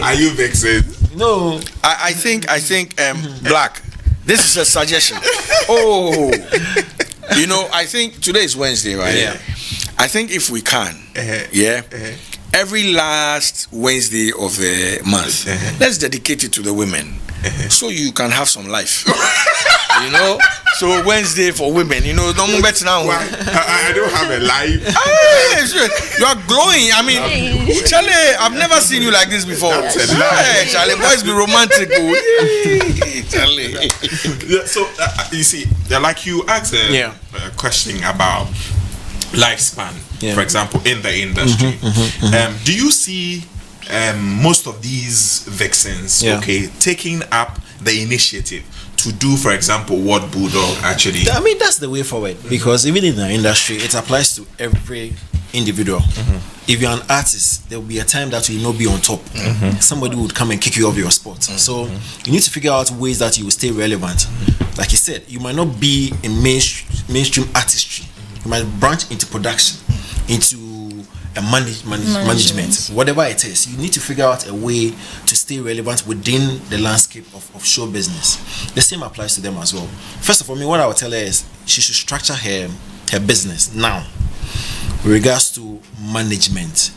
Speaker 1: Are you vexed?
Speaker 4: No.
Speaker 3: I think Black. This is a suggestion. Oh. I think today is Wednesday, right?
Speaker 1: Yeah.
Speaker 3: I think if we can, every last Wednesday of the month, let's dedicate it to the women, so you can have some life. So Wednesday for women, no more better now.
Speaker 1: I don't have a life.
Speaker 3: You are glowing. I mean, Charlie, I've never seen you like this before. Charlie, boys be romantic. Charlie.
Speaker 1: So you see, like you asked a question about lifespan, for example, in the industry. Do you see most of these vixens taking up the initiative to do, for example, what Bulldog actually?
Speaker 4: I mean, that's the way forward, because even in the industry, it applies to every individual. If you're an artist, there will be a time that you will not be on top. Somebody would come and kick you off your spot. So you need to figure out ways that you will stay relevant. Like you said, you might not be in mainstream artistry. You might branch into production, into a management, whatever it is. You need to figure out a way to stay relevant within the landscape of show business. The same applies to them as well. First of all, what I would tell her is she should structure her business now with regards to management,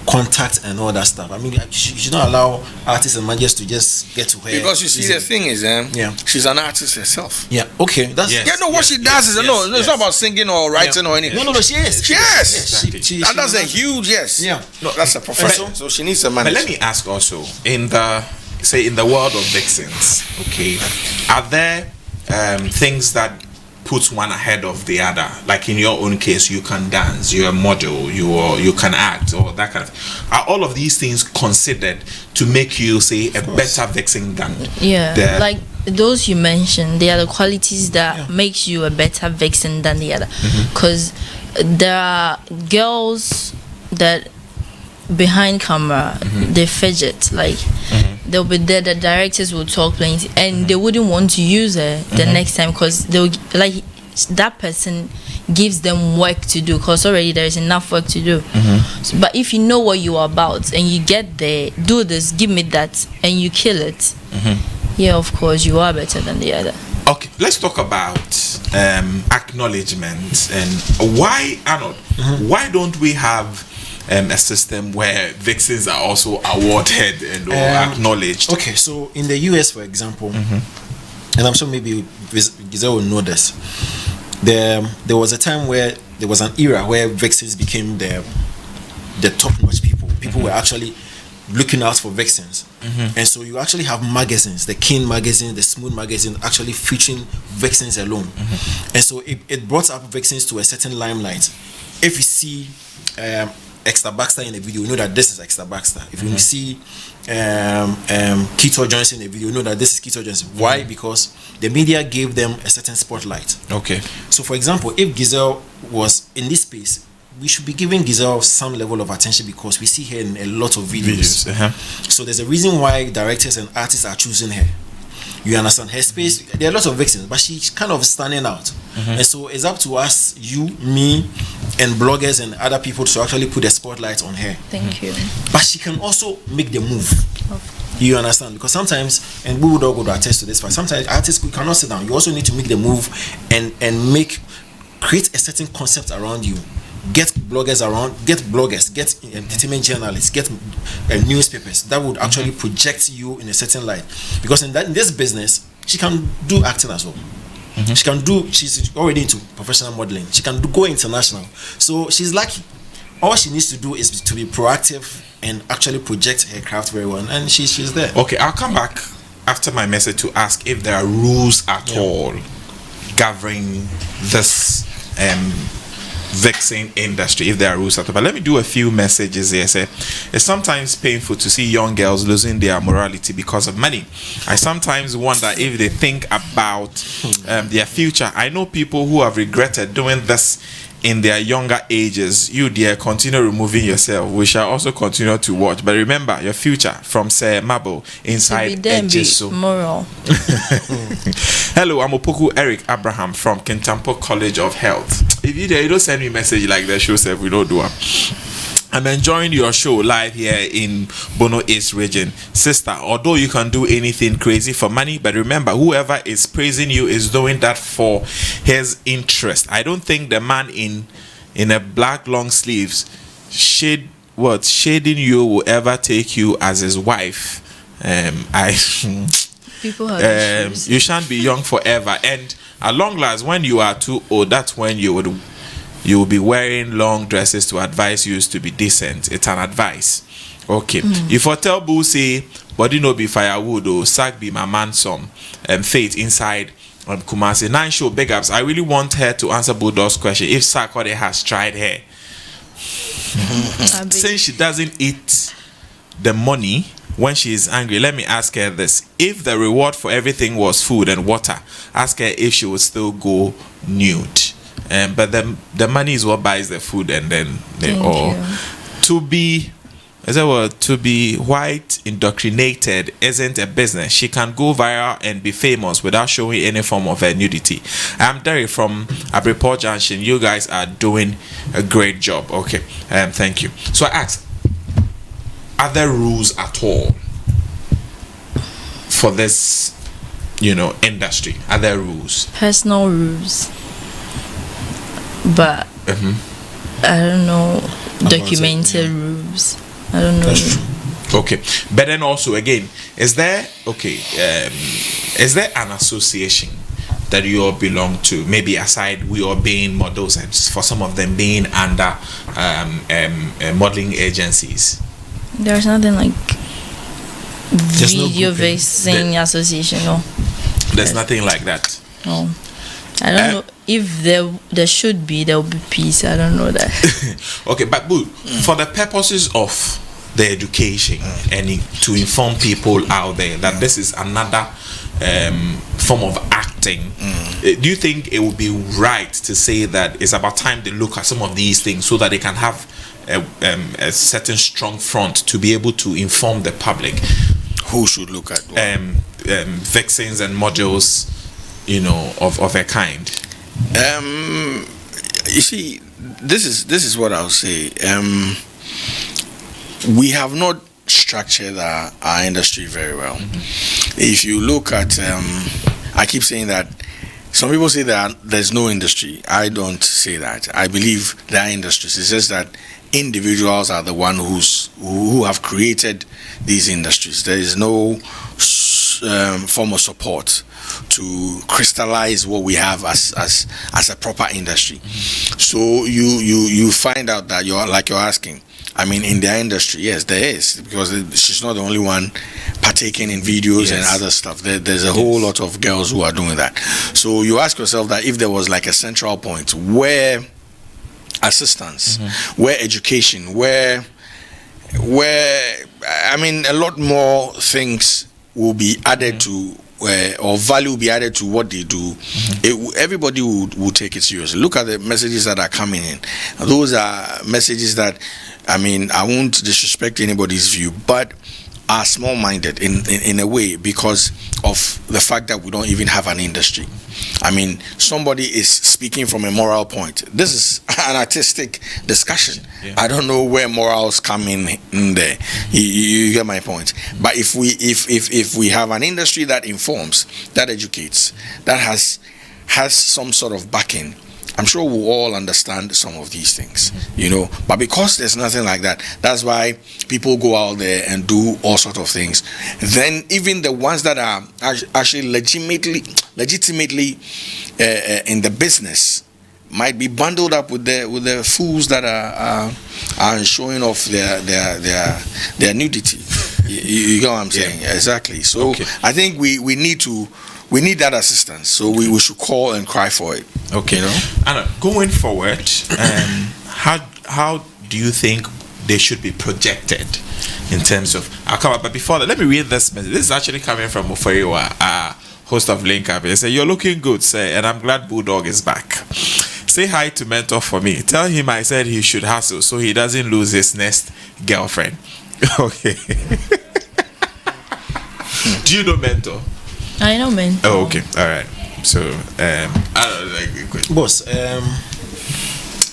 Speaker 4: contact and all that stuff. I mean, she should not allow artists and managers to just get to her.
Speaker 3: Because you see, the thing is, she's an artist herself.
Speaker 4: Yeah, okay. That's
Speaker 3: what she does is it's not about singing or writing or anything.
Speaker 4: No, she is.
Speaker 3: Yes.
Speaker 4: Exactly.
Speaker 3: That's a huge yes.
Speaker 4: Yeah.
Speaker 3: No, that's a profession. So she needs a manager.
Speaker 1: But let me ask also, in the world of vixens, okay, are there things that puts one ahead of the other? Like in your own case, you can dance, you're a model, you can act, or that kind of. Are all of these things considered to make you, say, a better vixen than?
Speaker 2: Yeah, like those you mentioned, they are the qualities that makes you a better vixen than the other. Because there are girls that behind camera they fidget, like they'll be there, the directors will talk plenty and they wouldn't want to use her the next time, because they'll like that person gives them work to do, because already there is enough work to do. So, but if you know what you are about and you get there, do this, give me that, and you kill it, yeah, of course you are better than the other.
Speaker 1: Okay, let's talk about acknowledgement. And why, Arnold, why don't we have a system where vixens are also awarded and or acknowledged?
Speaker 4: Okay, so in the US, for example, and I'm sure maybe Giselle will know this, there was a time where there was an era where vixens became the top-notch people. People were actually looking out for vixens. And so you actually have magazines, the King magazine, the Smooth magazine, actually featuring vixens alone. And so it brought up vixens to a certain limelight. If you see Extra Baxter in a video, you know that this is Extra Baxter. If you see Keto Johnson in a video, you know that this is Keto Johnson. Why? Because the media gave them a certain spotlight.
Speaker 1: Okay.
Speaker 4: So for example, if Giselle was in this space, we should be giving Giselle some level of attention, because we see her in a lot of videos. So there's a reason why directors and artists are choosing her. You understand? Her space, there are lots of vixens, but she's kind of standing out. And so it's up to us, you, me, and bloggers and other people to actually put a spotlight on her.
Speaker 2: Thank you.
Speaker 4: But she can also make the move. You understand? Because sometimes, and we would all go to attest to this, but sometimes artists cannot sit down. You also need to make the move and create a certain concept around you. Get bloggers around, get entertainment journalists, get newspapers that would actually project you in a certain light. Because in this business, she can do acting as well. She's already into professional modeling. She can go international. So she's lucky. All she needs to do is to be proactive and actually project her craft very well. And she's there.
Speaker 1: Okay, I'll come back after my message to ask if there are rules at all governing this vixen industry, if there are rules at all. But let me do a few messages here. It's sometimes painful to see young girls losing their morality because of money. I sometimes wonder if they think about their future. I know people who have regretted doing this in their younger ages. You, dear, continue removing yourself. We shall also continue to watch. But remember your future. From Sir Mabo inside Ejiso.
Speaker 2: Moral.
Speaker 1: Hello, I'm Opoku Eric Abraham from Kintampo College of Health. If you don't send me a message like that, show self, we don't do it. I'm enjoying your show live here in Bono East region. Sister, although you can do anything crazy for money, but remember, whoever is praising you is doing that for his interest. I don't think the man in a black long sleeves shading you will ever take you as his wife.
Speaker 2: People have
Speaker 1: you shan't be young forever. And at long last, when you are too old, that's when you will be wearing long dresses to advise you to be decent. It's an advice. Okay. If I tell Boo say, body no be firewood or sack be my man some faith inside Kumasi. 9 show big ups. I really want her to answer Bulldog's question if Sarkodie has tried her. Since she doesn't eat the money when she is angry, let me ask her this: if the reward for everything was food and water, ask her if she would still go nude. But the money is what buys the food, and then to be white indoctrinated isn't a business. She can go viral and be famous without showing any form of nudity. I'm Derry from Abreport Junction. You guys are doing a great job. Okay, thank you. So I asked, are there rules at all for this, industry? Are there rules?
Speaker 2: Personal rules, but I don't know. Documented rules. I don't know.
Speaker 1: That's true. Okay, but then also again, is there an association that you all belong to? Maybe aside we all being models, and for some of them being under modeling agencies.
Speaker 2: There's nothing like video vixen association. No.
Speaker 1: There's nothing like that.
Speaker 2: No. I don't know if there should be. There will be peace. I don't know that.
Speaker 1: Okay, but for the purposes of the education and to inform people out there that this is another form of acting, do you think it would be right to say that it's about time they look at some of these things so that they can have a certain strong front to be able to inform the public?
Speaker 3: Who should look at
Speaker 1: vixens and models, of a kind?
Speaker 3: You see, this is what I'll say. We have not structured our industry very well. If you look at, I keep saying that some people say that there's no industry. I don't say that. I believe there are industries. It's just that individuals are the one who have created these industries. There is no form of support to crystallize what we have as a proper industry. So you find out that you're asking. I mean, in their industry, yes, there is, because she's not the only one partaking in videos and other stuff. There's a whole lot of girls who are doing that. So you ask yourself that if there was like a central point where assistance, where education, where I mean, a lot more things will be added to, or value will be added to what they do. Everybody will take it seriously. Look at the messages that are coming in. Those are messages that, I mean, I won't disrespect anybody's view, but are small-minded in a way, because of the fact that we don't even have an industry. I mean, somebody is speaking from a moral point. This is an artistic discussion. I don't know where morals come in there. You get my point. But if we have an industry that informs, that educates, that has some sort of backing, I'm sure we'll all understand some of these things, But because there's nothing like that, that's why people go out there and do all sorts of things. Then even the ones that are actually legitimately in the business might be bundled up with the fools that are showing off their nudity. You get what I'm saying? Exactly. So I think we need that assistance. So we should call and cry for it.
Speaker 1: Okay. Anna, going forward, how do you think they should be projected in terms of? I'll come up, but before that, let me read this message. This is actually coming from Mufariwa, host of Link Up. He said, "You're looking good, sir, and I'm glad Bulldog is back. Say hi to Mentor for me. Tell him I said he should hustle so he doesn't lose his next girlfriend." Okay. Do you know Mentor?
Speaker 2: I know Mentor.
Speaker 1: Oh, okay. All right. So, I don't know,
Speaker 4: boss,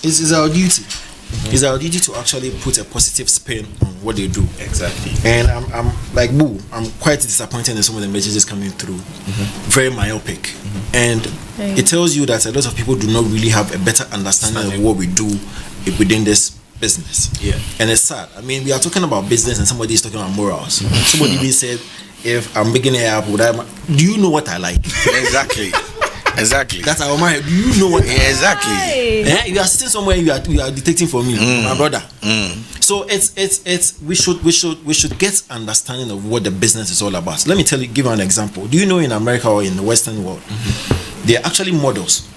Speaker 4: it's our duty. It's our duty to actually put a positive spin on what they do.
Speaker 1: Exactly.
Speaker 4: And I'm like, I'm quite disappointed in some of the messages coming through. Very myopic. And it tells you that a lot of people do not really have a better understanding of what we do within this business. Yeah. And it's sad. I mean, we are talking about business and somebody is talking about morals. Somebody even said, if I'm making it up, do you know what I like?
Speaker 3: Exactly.
Speaker 4: That's our mind. Do you know what?
Speaker 3: Exactly.
Speaker 4: You are sitting somewhere. You are detecting for me, my brother. So it's we should get understanding of what the business is all about. Let me give you an example. Do you know in America or in the Western world, they are actually models,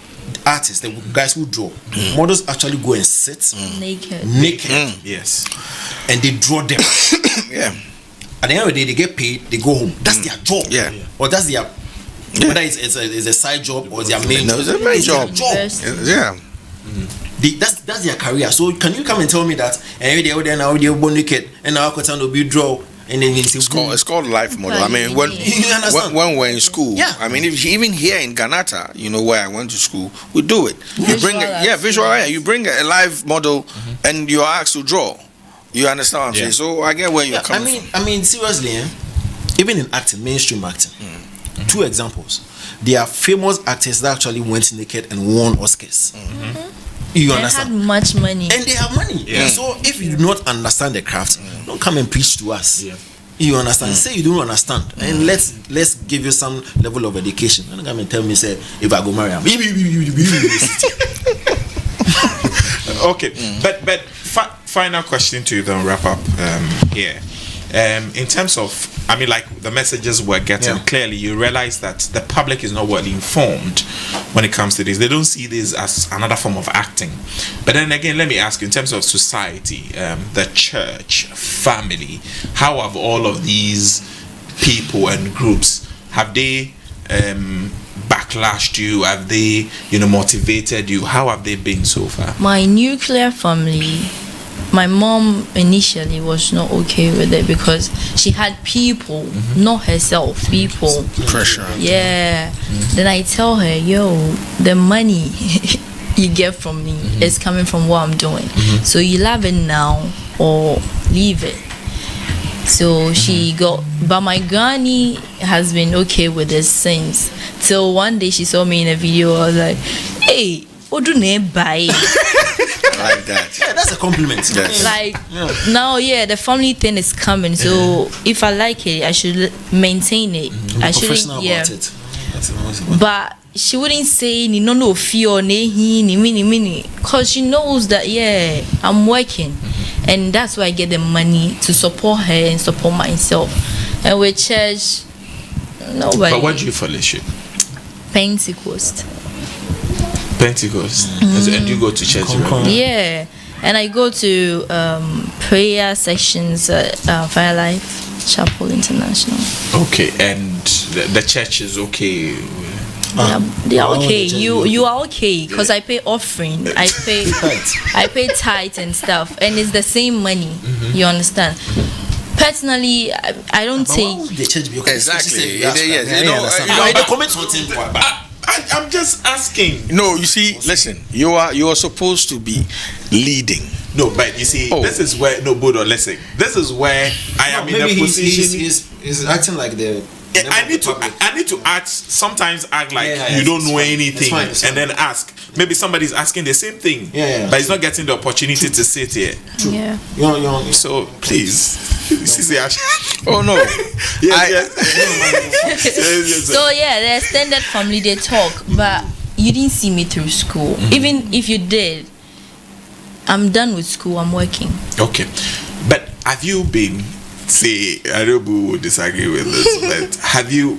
Speaker 4: artists, the guys who draw. Models actually go and sit
Speaker 2: naked.
Speaker 1: Yes.
Speaker 4: And they draw them.
Speaker 3: Yeah.
Speaker 4: at the end of the day, they get paid, they go home. That's their job.
Speaker 3: Yeah.
Speaker 4: Or that's their, whether it's a side job or their main
Speaker 3: No, it's a main job. Yeah.
Speaker 4: That's their career. So can you come and tell me that every day now they born naked and now will be draw and then
Speaker 3: it's called life model. I mean, when we're in school, I mean, even here in Granada, you know, where I went to school, we do it. You bring you bring a live model and you're asked to draw. You understand what I'm saying? So I get where you're coming from.
Speaker 4: I mean, seriously, even in acting, mainstream acting, 2 examples. There are famous actors that actually went naked and won Oscars. You understand?
Speaker 2: They had much money.
Speaker 4: And they have money. Yeah. So if you do not understand the craft, don't come and preach to us. Yeah. You understand? Say you don't understand. And let's give you some level of education. Don't come and tell me, say, if I go marry him.
Speaker 1: Okay. But final question to you, then wrap up here. In terms of, I mean, like the messages we're getting, clearly you realize that the public is not well informed when it comes to this. They don't see this as another form of acting. But then again, let me ask you, in terms of society, the church, family, how have all of these people and groups, have they backlashed you? Have they, motivated you? How have they been so far?
Speaker 2: My nuclear family, my mom initially was not okay with it because she had people, not herself, people.
Speaker 3: Pressure.
Speaker 2: Yeah. Then I tell her, yo, the money you get from me is coming from what I'm doing. So you love it now or leave it. So she got, but my granny has been okay with this since. Till one day she saw me in a video. I was like, hey, what do you buy?
Speaker 3: Like that.
Speaker 4: Yeah, that's a compliment.
Speaker 3: Yes.
Speaker 2: Like now, the family thing is coming. So if I like it, I should maintain it. I shouldn't.
Speaker 4: About it.
Speaker 2: But she wouldn't say no fear ni because she knows that I'm working, and that's why I get the money to support her and support myself. And with church, nobody.
Speaker 1: But what do you fellowship?
Speaker 2: Pentecost.
Speaker 1: And you go to church, right?
Speaker 2: Yeah, and I go to prayer sessions at Fire Life Chapel International.
Speaker 1: Okay, and the church is okay.
Speaker 2: They are okay. You are okay because I pay offering, I pay tithe and stuff, and it's the same money. You understand? Personally, I don't take.
Speaker 4: The church be okay.
Speaker 3: Exactly.
Speaker 1: I'm just asking.
Speaker 3: No, you see, listen, you are supposed to be leading.
Speaker 1: No, but you see, this is where listen. This is where I am in a position.
Speaker 4: He's acting like the.
Speaker 1: I need to act. Sometimes act like you don't know anything, it's fine. And then ask. Maybe somebody's asking the same thing, but he's not getting the opportunity to sit here.
Speaker 4: True.
Speaker 2: Yeah.
Speaker 1: So please,
Speaker 3: oh no.
Speaker 2: So the extended family, they talk, but you didn't see me through school. Even if you did, I'm done with school. I'm working.
Speaker 1: Okay, but have you been? Say, I know who would disagree with this, but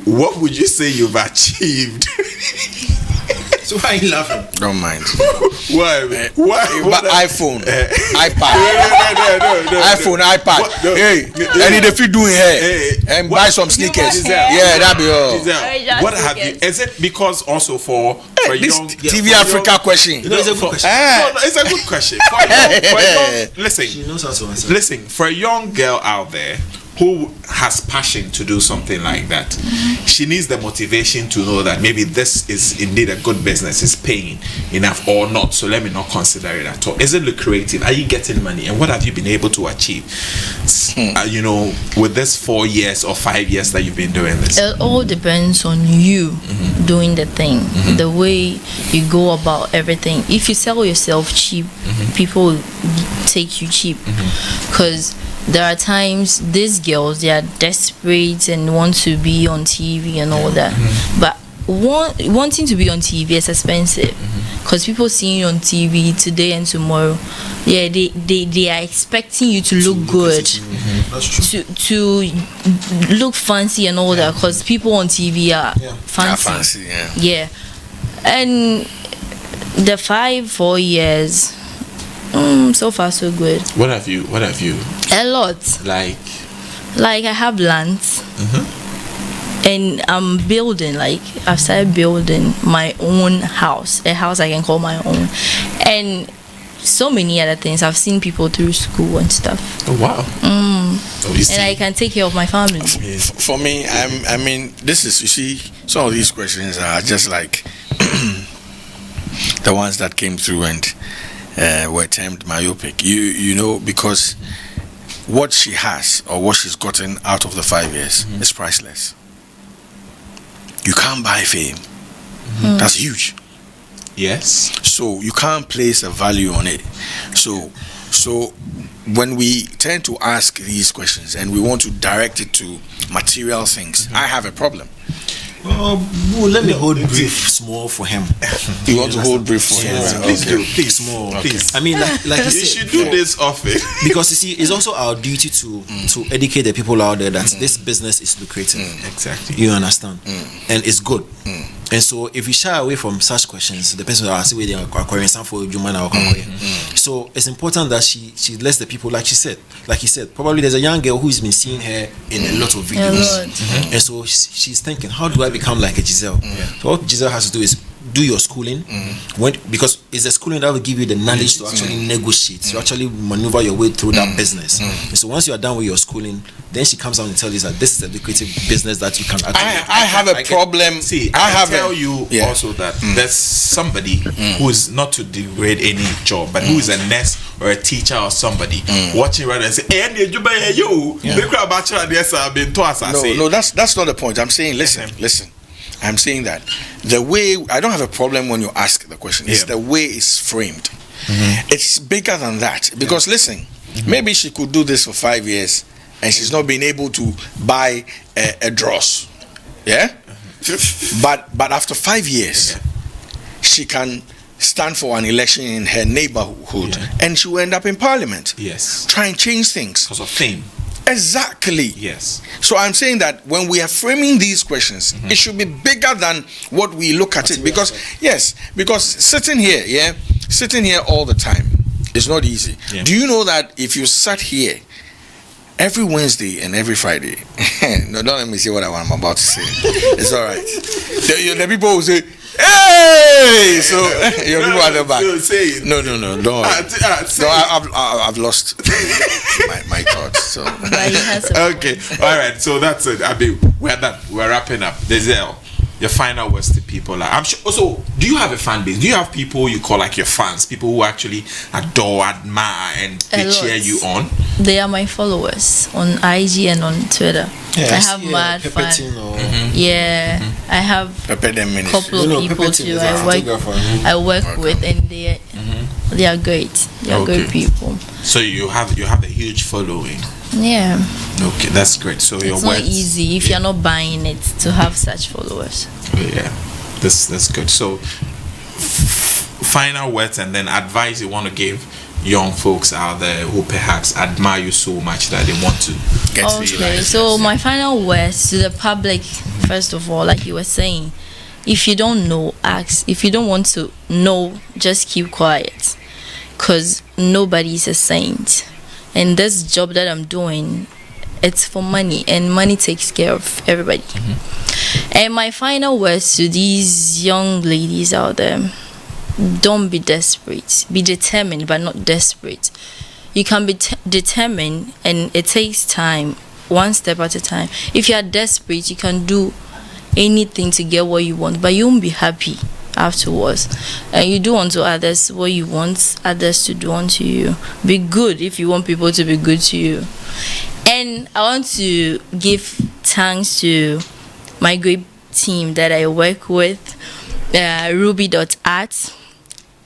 Speaker 1: what would you say you've achieved?
Speaker 4: So why are you laughing?
Speaker 3: Don't mind.
Speaker 1: Why?
Speaker 3: But iPhone, iPad.
Speaker 1: No.
Speaker 3: iPhone, iPad. Hey, I need if you doing here and buy some sneakers. Yeah, that be all.
Speaker 1: What have you? Is it because also for
Speaker 3: this
Speaker 1: young
Speaker 3: TV Africa question?
Speaker 4: It's a good question.
Speaker 1: No, it's a good question. For young, listen.
Speaker 4: She knows how to answer.
Speaker 1: Listen, for a young girl out there who has passion to do something like that, she needs the motivation to know that maybe this is indeed a good business, it's paying enough or not, so let me not consider it at all. Is it lucrative? Are you getting money? And what have you been able to achieve with this 4 years or 5 years that you've been doing this?
Speaker 2: It all depends on you doing the thing, the way you go about everything. If you sell yourself cheap, people will take you cheap, because there are times these girls, they are desperate and want to be on TV and all that, but wanting to be on TV is expensive, because people seeing you on TV today and tomorrow, they are expecting you to look good, to look fancy and all that, because people on TV are fancy. And the 4 years, so far so good.
Speaker 1: What have you?
Speaker 2: A lot.
Speaker 1: Like
Speaker 2: Like I have lands. And I'm building, like I've started building my own house, a house I can call my own, and so many other things. I've seen people through school and stuff.
Speaker 1: Oh wow!
Speaker 2: And I can take care of my family.
Speaker 3: For me, I mean, this is, you see, some of these questions are just like the ones that came through and were termed myopic. You know, because what she has or what she's gotten out of the 5 years is priceless. You can't buy fame. That's huge.
Speaker 1: Yes.
Speaker 3: So you can't place a value on it. So when we tend to ask these questions and we want to direct it to material things, I have a problem.
Speaker 4: Let me hold brief small for him.
Speaker 3: You want to hold brief for him?
Speaker 4: Yes,
Speaker 1: Please do. Please.
Speaker 4: Small.
Speaker 1: Please.
Speaker 4: I mean, like you
Speaker 1: You
Speaker 4: said,
Speaker 1: should do this often.
Speaker 4: because you see, it's also our duty to educate the people out there that this business is lucrative.
Speaker 1: Exactly.
Speaker 4: You understand? And it's good. And so if you shy away from such questions, the person will ask where they are acquiring some for human or so it's important that she lets the people, like he said, probably there's a young girl who's been seeing her in a lot of videos. And so she's thinking, how do I become like a Giselle? So what Giselle has to do is do your schooling, because it's the schooling that will give you the knowledge to actually negotiate, to actually maneuver your way through that business. And so once you are done with your schooling, then she comes out and tells you that this is a lucrative business that you can actually.
Speaker 3: I have a problem.
Speaker 1: See, I tell you also that there's somebody who is, not to degrade any job, but who is a nurse or a teacher or somebody watching right and say, "Hey, you
Speaker 3: No, that's not the point. I'm saying, listen. I'm saying that the way, I don't have a problem when you ask the question. It's the way it's framed. It's bigger than that. Because listen, maybe she could do this for 5 years and she's not been able to buy a dross. Yeah? But after 5 years, she can stand for an election in her neighborhood and she will end up in parliament.
Speaker 1: Yes.
Speaker 3: Try and change things.
Speaker 1: Because of fame.
Speaker 3: Exactly.
Speaker 1: Yes.
Speaker 3: So I'm saying that when we are framing these questions, it should be bigger than what we look at it. Because sitting here all the time is not easy. Yeah. Do you know that if you sat here every Wednesday and every Friday, no, don't let me say what I'm about to say. It's all right. The people will say, "Hey!" So your people are the back. No, don't worry. No, I've lost my thoughts. So
Speaker 1: okay, all right. So that's it. I mean, we're done. We're wrapping up. Denzel, your final words to people. I'm sure. Also, do you have a fan base? Do you have people you call like your fans? People who actually adore, admire, and they cheer you on?
Speaker 2: They are my followers on IG and on Twitter. I have mad fans. I have a couple of people too. I work with, and they are great. They are great people.
Speaker 1: So you have a huge following.
Speaker 2: Yeah.
Speaker 1: Okay, that's great. So
Speaker 2: it's not easy if you're not buying it to have such followers.
Speaker 1: Yeah, that's good. So final words and then advice you want to give young folks out there who perhaps admire you so much that they want to get to you.
Speaker 2: Okay, so my final words to the public, first of all, like you were saying, if you don't know, ask. If you don't want to know, just keep quiet, because nobody's a saint. And this job that I'm doing, it's for money, and money takes care of everybody. And my final words to these young ladies out there: don't be desperate. Be determined, but not desperate. You can be determined, and it takes time, one step at a time. If you are desperate, you can do anything to get what you want, but you won't be happy afterwards. And you do unto others what you want others to do unto you. Be good if you want people to be good to you. And I want to give thanks to my great team that I work with, Ruby.art.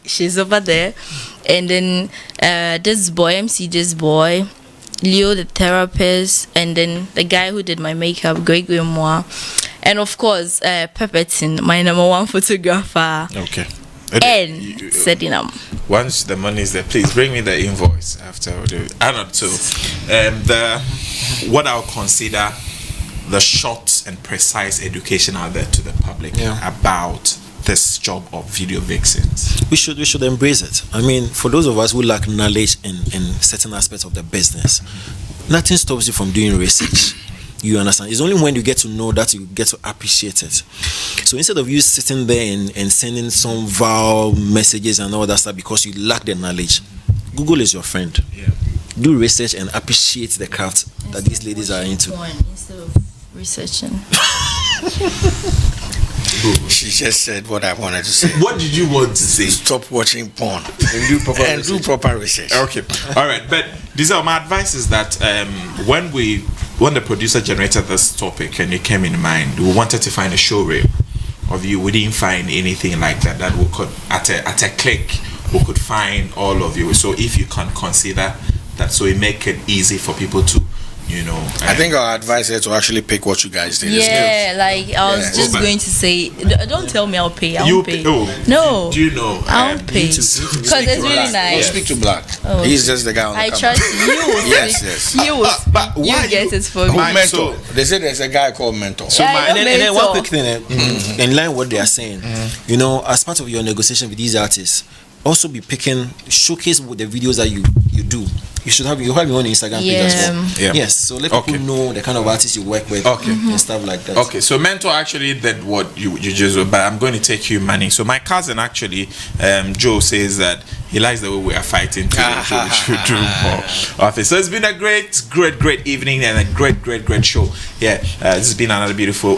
Speaker 2: She's over there. And then this boy, Leo the therapist, and then the guy who did my makeup, Greg Moore, and of course Pepperton, my number one photographer.
Speaker 1: Okay.
Speaker 2: And setting up.
Speaker 1: Once the money is there, please bring me the invoice after I don't know. What I'll consider the short and precise education out there to the public about this job of video vixens.
Speaker 4: We should embrace it. I mean, for those of us who lack knowledge in certain aspects of the business, nothing stops you from doing research. You understand? It's only when you get to know that you get to appreciate it. So instead of you sitting there and sending some vile messages and all that stuff because you lack the knowledge, Google is your friend.
Speaker 1: Yeah.
Speaker 4: Do research and appreciate the craft that these ladies are into.
Speaker 2: Instead of researching.
Speaker 3: She just said what I wanted to say.
Speaker 1: What did you want to say?
Speaker 3: Stop watching porn
Speaker 4: And do proper
Speaker 3: and
Speaker 4: research.
Speaker 3: do proper research.
Speaker 1: Okay, all right. But Giselle, my advice is that when the producer generated this topic and it came in mind, we wanted to find a show reel of you. We didn't find anything like that. That we could at a click we could find all of you. So if you can consider that, so it make it easy for people to, you know.
Speaker 3: I think our advice is to actually pick what you guys did.
Speaker 2: Yeah, like I was just going to say, don't tell me I'll pay. I'll pay. No.
Speaker 1: Do you know?
Speaker 2: I'll pay because it's really nice.
Speaker 3: Speak to Black.
Speaker 2: Oh.
Speaker 3: He's just the guy on the
Speaker 2: I
Speaker 3: camera.
Speaker 2: trust you.
Speaker 3: Yes.
Speaker 2: You will.
Speaker 1: But
Speaker 2: You
Speaker 1: why
Speaker 2: get it for me.
Speaker 3: Mentor. They say there's a guy called Mentor.
Speaker 1: So
Speaker 2: Yeah,
Speaker 4: And then one
Speaker 2: mentor.
Speaker 4: quick thing, in line with what they are saying, you know, as part of your negotiation with these artists, also be showcase with the videos that you do. You have your own Instagram page as well.
Speaker 1: Yeah.
Speaker 4: Yes, so let people know the kind of artists you work with and stuff like that.
Speaker 1: Okay, so Mentor actually did what you just, but I'm going to take you money. So my cousin actually, Joe, says that he likes the way we are fighting today. So we should do more of it. So it's been a great evening and a great show. Yeah, this has been another beautiful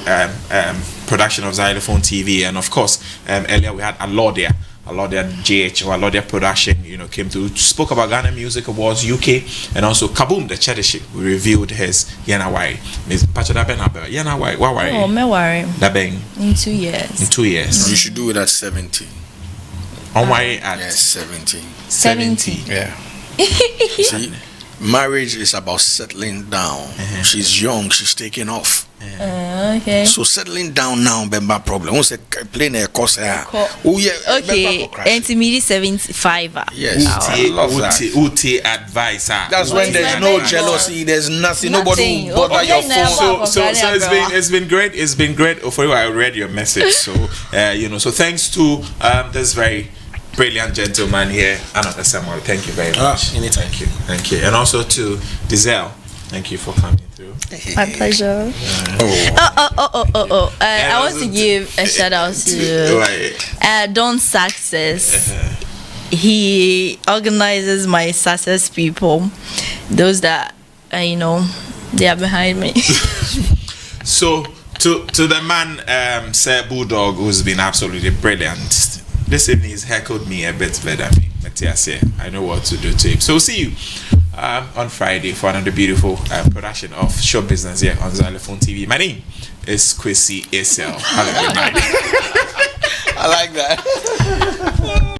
Speaker 1: production of Xylophone TV, and of course, earlier we had Alodia GH or Alodia Production, you know, came to spoke about Ghana Music Awards UK, and also Kaboom the Chedishi. We reviewed his Yanawai. Miss Pachadaben Yanawai.
Speaker 2: Oh, me worry.
Speaker 1: Dabeng
Speaker 2: In 2 years.
Speaker 1: in 2 years.
Speaker 3: You should do it at 70.
Speaker 1: On why at
Speaker 3: Yes, 70.
Speaker 1: 70.
Speaker 3: Yeah. See, marriage is about settling down. She's young, she's taking off.
Speaker 2: Okay.
Speaker 3: So settling down now, Bemba problem. Who said playing a course here? Oh yeah.
Speaker 2: Okay. Intermediate 75.
Speaker 3: Yes. I love that.
Speaker 1: Uti advice.
Speaker 3: That's when there's no jealousy. There's nothing. Nobody will bother your phone.
Speaker 1: So it's been great. It's been great. For you, I read your message. So you know. So thanks to this very brilliant gentleman here, Another Samuel. Thank you very much.
Speaker 4: Anytime.
Speaker 1: Thank you. And also to Giselle. Thank you for coming through.
Speaker 2: My pleasure. I want to give a shout out to Don Success. He organizes my success people. Those that you know, they are behind me.
Speaker 1: So to the man, Sir Bulldog, who's been absolutely brilliant. This evening he's heckled me a bit better. I know what to do to him. So we'll see you on Friday for another beautiful production of Show Business here on Xylophone TV. My name is Kwesi Esel. Have a good night.
Speaker 3: I like that.